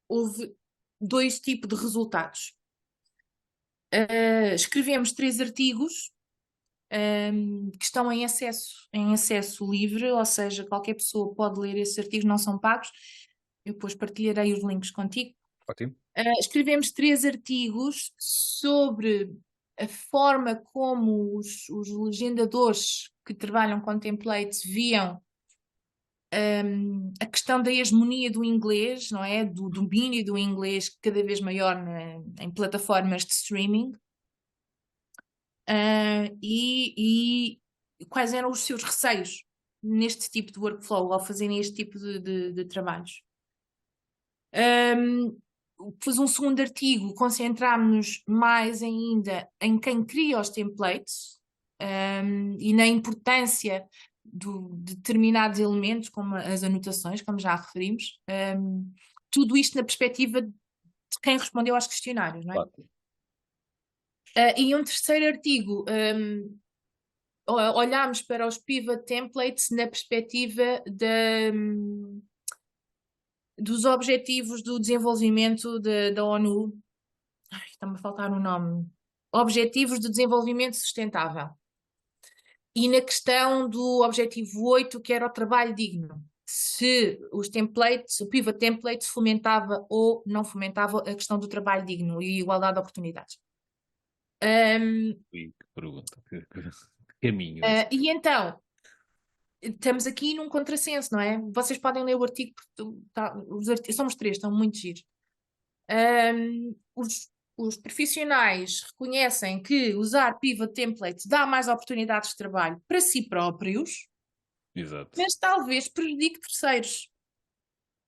houve 2 tipos de resultados. Escrevemos 3 artigos que estão em acesso livre, ou seja, qualquer pessoa pode ler esses artigos, não são pagos. Eu depois partilharei os links contigo. Ótimo. Escrevemos 3 artigos sobre a forma como os legendadores que trabalham com templates viam a questão da hegemonia do inglês, não é? Do domínio do inglês cada vez maior em plataformas de streaming. E quais eram os seus receios neste tipo de workflow, ao fazerem este tipo de trabalhos. Depois um segundo artigo, concentrámos-nos mais ainda em quem cria os templates e na importância de determinados elementos, como as anotações, como já referimos. Tudo isto na perspectiva de quem respondeu aos questionários, não é? Claro. E um terceiro artigo, olhámos para os pivot templates na perspectiva dos objetivos do desenvolvimento da ONU. Está-me a faltar o nome. Objetivos de Desenvolvimento Sustentável. E na questão do objetivo 8, que era o trabalho digno. Se os templates, o pivot template fomentava ou não fomentava a questão do trabalho digno e igualdade de oportunidades. Que pergunta, que caminho. E então, estamos aqui num contrassenso, não é? Vocês podem ler o artigo, porque somos 3, estão muito giros. Os profissionais reconhecem que usar pivot templates dá mais oportunidades de trabalho para si próprios, Exato. mas talvez prejudique terceiros.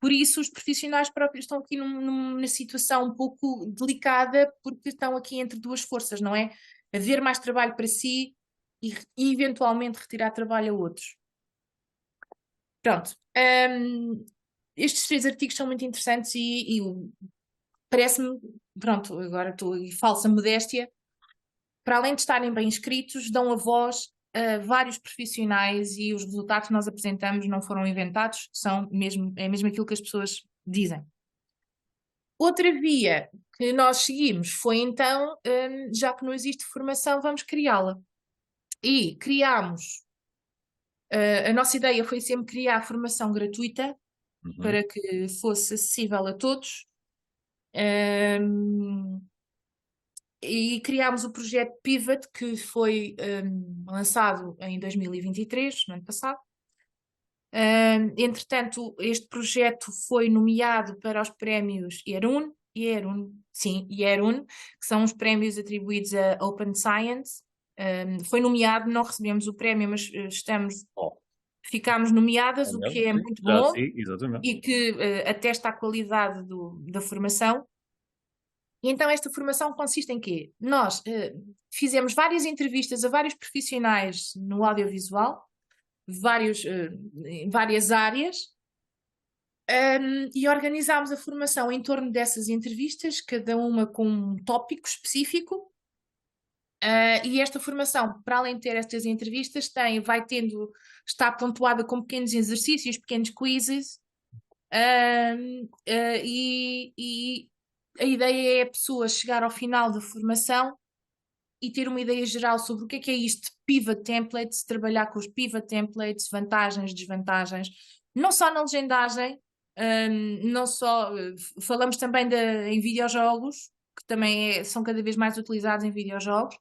Por isso, os profissionais próprios estão aqui numa situação um pouco delicada, porque estão aqui entre 2 forças, não é? Haver mais trabalho para si e eventualmente retirar trabalho a outros. Pronto. Estes 3 artigos são muito interessantes e parece-me, pronto, agora estou em falsa modéstia, para além de estarem bem escritos, dão a voz a vários profissionais e os resultados que nós apresentamos não foram inventados, é mesmo aquilo que as pessoas dizem. Outra via que nós seguimos foi então, já que não existe formação, vamos criá-la. E criámos, a nossa ideia foi sempre criar formação gratuita para que fosse acessível a todos. E criámos o projeto Pivot, que foi lançado em 2023, no ano passado. Entretanto, este projeto foi nomeado para os prémios Yerun, que são os prémios atribuídos a Open Science. Foi nomeado, não recebemos o prémio, mas ficámos nomeadas, o que é muito bom e que atesta a qualidade da formação. E então esta formação consiste em quê? Nós fizemos várias entrevistas a vários profissionais no audiovisual, em várias áreas, e organizámos a formação em torno dessas entrevistas, cada uma com um tópico específico, E esta formação, para além de ter estas entrevistas, está pontuada com pequenos exercícios, pequenos quizzes, e a ideia é a pessoa chegar ao final da formação e ter uma ideia geral sobre o que é isto de pivot templates, trabalhar com os pivot templates, vantagens, desvantagens, não só na legendagem, não só, falamos também em videojogos, que também são cada vez mais utilizados em videojogos,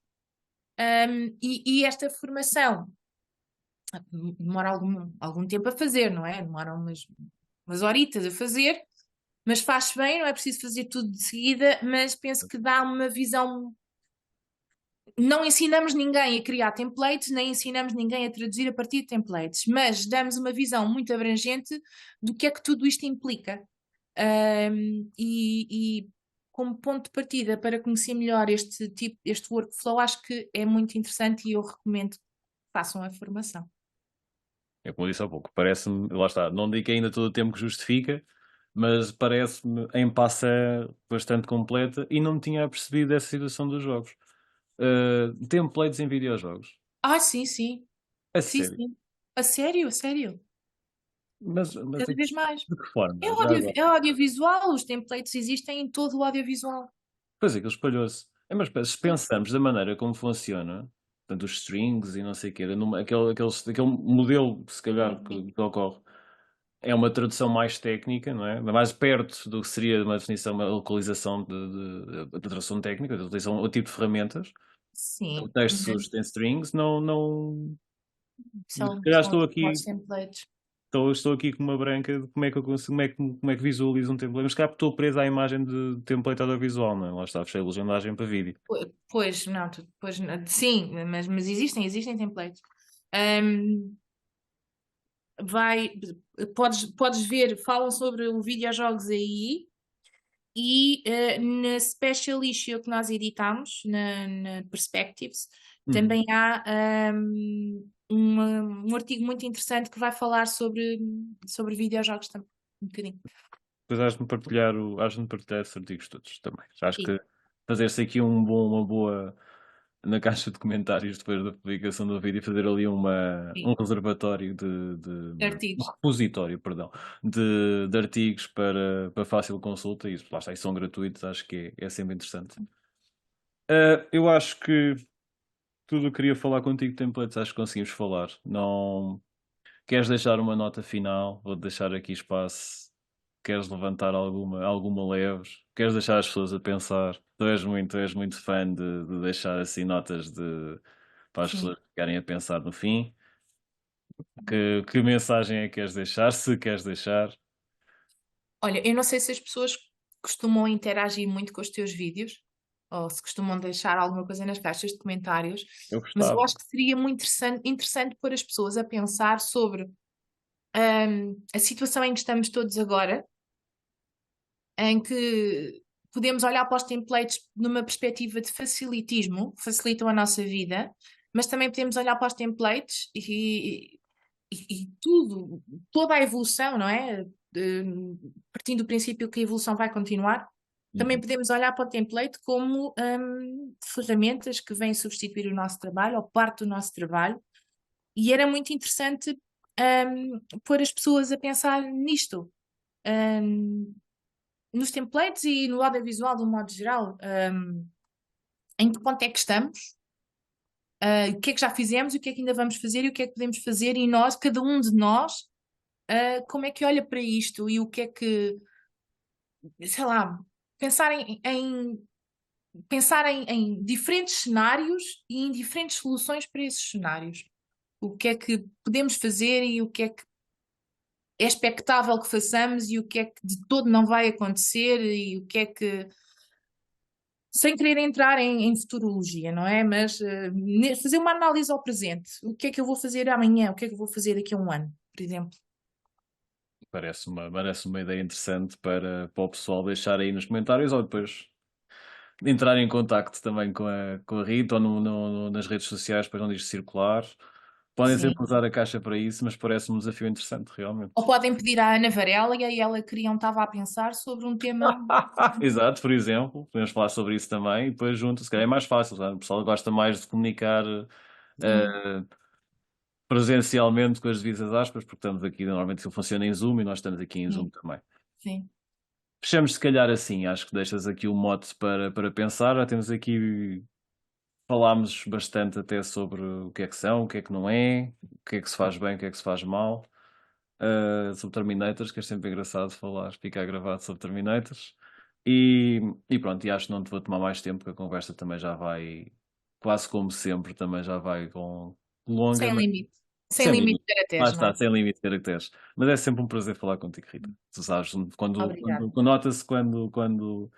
e esta formação demora algum tempo a fazer, não é? Demora umas horitas a fazer, mas faz bem, não é preciso fazer tudo de seguida, mas penso que dá uma visão. Não ensinamos ninguém a criar templates, nem ensinamos ninguém a traduzir a partir de templates, mas damos uma visão muito abrangente do que é que tudo isto implica. E como ponto de partida para conhecer melhor este workflow, acho que é muito interessante e eu recomendo que façam a formação. É como eu disse há pouco, parece-me, lá está, não digo que ainda todo o tempo que justifica, mas parece-me em passa bastante completa e não me tinha apercebido dessa situação dos jogos. Templates em videojogos. Sim, sim. A Sim, sério. sim. A sério, a sério. Mas Cada vez mais. de que forma? É, Já agora. é audiovisual, os templates existem em todo o audiovisual. Pois é, que ele espalhou-se. Mas se pensamos da maneira como funciona, portanto, os strings e não sei o quê, aquele modelo, se calhar, que ocorre, é uma tradução mais técnica, não é? Mais perto do que seria uma definição, uma localização de tradução técnica, de utilização, o tipo de ferramentas. O Sim. texto Uhum. sujo tem strings, não. Se calhar São estou os aqui templates. Estou aqui com uma branca de como é que eu consigo, como é que visualizo um template. Mas cá estou preso à imagem de template audiovisual, não é? Lá está, fechei a legendagem para vídeo. Pois, não, sim, mas existem templates. Ahm, vai, podes ver, falam sobre o videojogos aí e na special issue que nós editamos, na Perspectives, Uhum. também há um artigo muito interessante que vai falar sobre videojogos também, um bocadinho. Depois has-me partilhar esses artigos todos também. Acho Sim, que fazer-se aqui uma boa na caixa de comentários depois da publicação do vídeo, fazer ali um sim, reservatório um artigos. repositório, perdão, de artigos para fácil consulta e isso, lá está, e são gratuitos, acho que é sempre interessante. Eu acho que tudo o que queria falar contigo, templates, acho que conseguimos falar. Não queres deixar uma nota final? Vou deixar aqui espaço. Queres levantar alguma leves? Queres deixar as pessoas a pensar? Tu és muito fã de deixar assim notas para as Sim. pessoas ficarem a pensar no fim. Que mensagem é que queres deixar? Se queres deixar, Olha, eu não sei se as pessoas costumam interagir muito com os teus vídeos ou se costumam deixar alguma coisa nas caixas de comentários, eu mas eu gostava. acho que seria muito interessante pôr as pessoas a pensar sobre a situação em que estamos todos agora, em que podemos olhar para os templates numa perspectiva de facilitismo, que facilitam a nossa vida, mas também podemos olhar para os templates e toda a evolução, não é? Partindo do princípio que a evolução vai continuar, também Uhum. podemos olhar para o template como ferramentas que vêm substituir o nosso trabalho ou parte do nosso trabalho, e era muito interessante pôr as pessoas a pensar nisto. hum, Nos templates e no audiovisual de um modo geral, em que ponto é que estamos, o que é que já fizemos, o que é que ainda vamos fazer e o que é que podemos fazer, e nós, cada um de nós, como é que olha para isto e o que é que, sei lá, pensar em diferentes cenários e em diferentes soluções para esses cenários. O que é que podemos fazer e o que é que é expectável que façamos e o que é que de todo não vai acontecer e o que é que sem querer entrar em futurologia, não é? Mas fazer uma análise ao presente. O que é que eu vou fazer amanhã? O que é que eu vou fazer daqui a um ano, por exemplo? Parece uma ideia interessante para o pessoal deixar aí nos comentários ou depois entrar em contacto também com a Rita ou nas redes sociais para onde isto circular. Podem Sim. sempre usar a caixa para isso, mas parece um desafio interessante, realmente. Ou podem pedir à Ana Varela e ela queria estava a pensar sobre um tema. Exato, por exemplo, podemos falar sobre isso também e depois junto, se calhar é mais fácil, sabe? O pessoal gosta mais de comunicar Sim, eh, presencialmente com as devidas aspas, porque estamos aqui, normalmente ele funciona em Zoom e nós estamos aqui em Zoom sim, também. sim. Fechamos se calhar assim, acho que deixas aqui um mote para pensar, já temos aqui, falámos bastante até sobre o que é que são, o que é que não é, o que é que se faz bem, o que é que se faz mal. Sobre Terminators, que é sempre engraçado falar, ficar gravado sobre Terminators. E pronto, e acho que não te vou tomar mais tempo, porque a conversa também já vai, quase como sempre, também já vai com longa, Sem mas limite. Sem sem limite limite. de Lá caracteres, não está, é? sem limite de caracteres. Mas é sempre um prazer falar contigo, Rita. Tu sabes, Obrigada. nota-se quando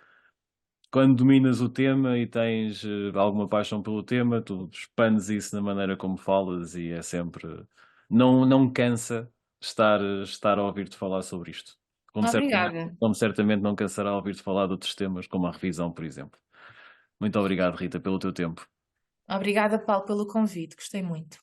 dominas o tema e tens alguma paixão pelo tema, tu expandes isso na maneira como falas e é sempre. Não cansa estar a ouvir-te falar sobre isto. Obrigada. Como certamente não cansará a ouvir-te falar de outros temas, como a revisão, por exemplo. Muito obrigado, Rita, pelo teu tempo. Obrigada, Paulo, pelo convite. Gostei muito.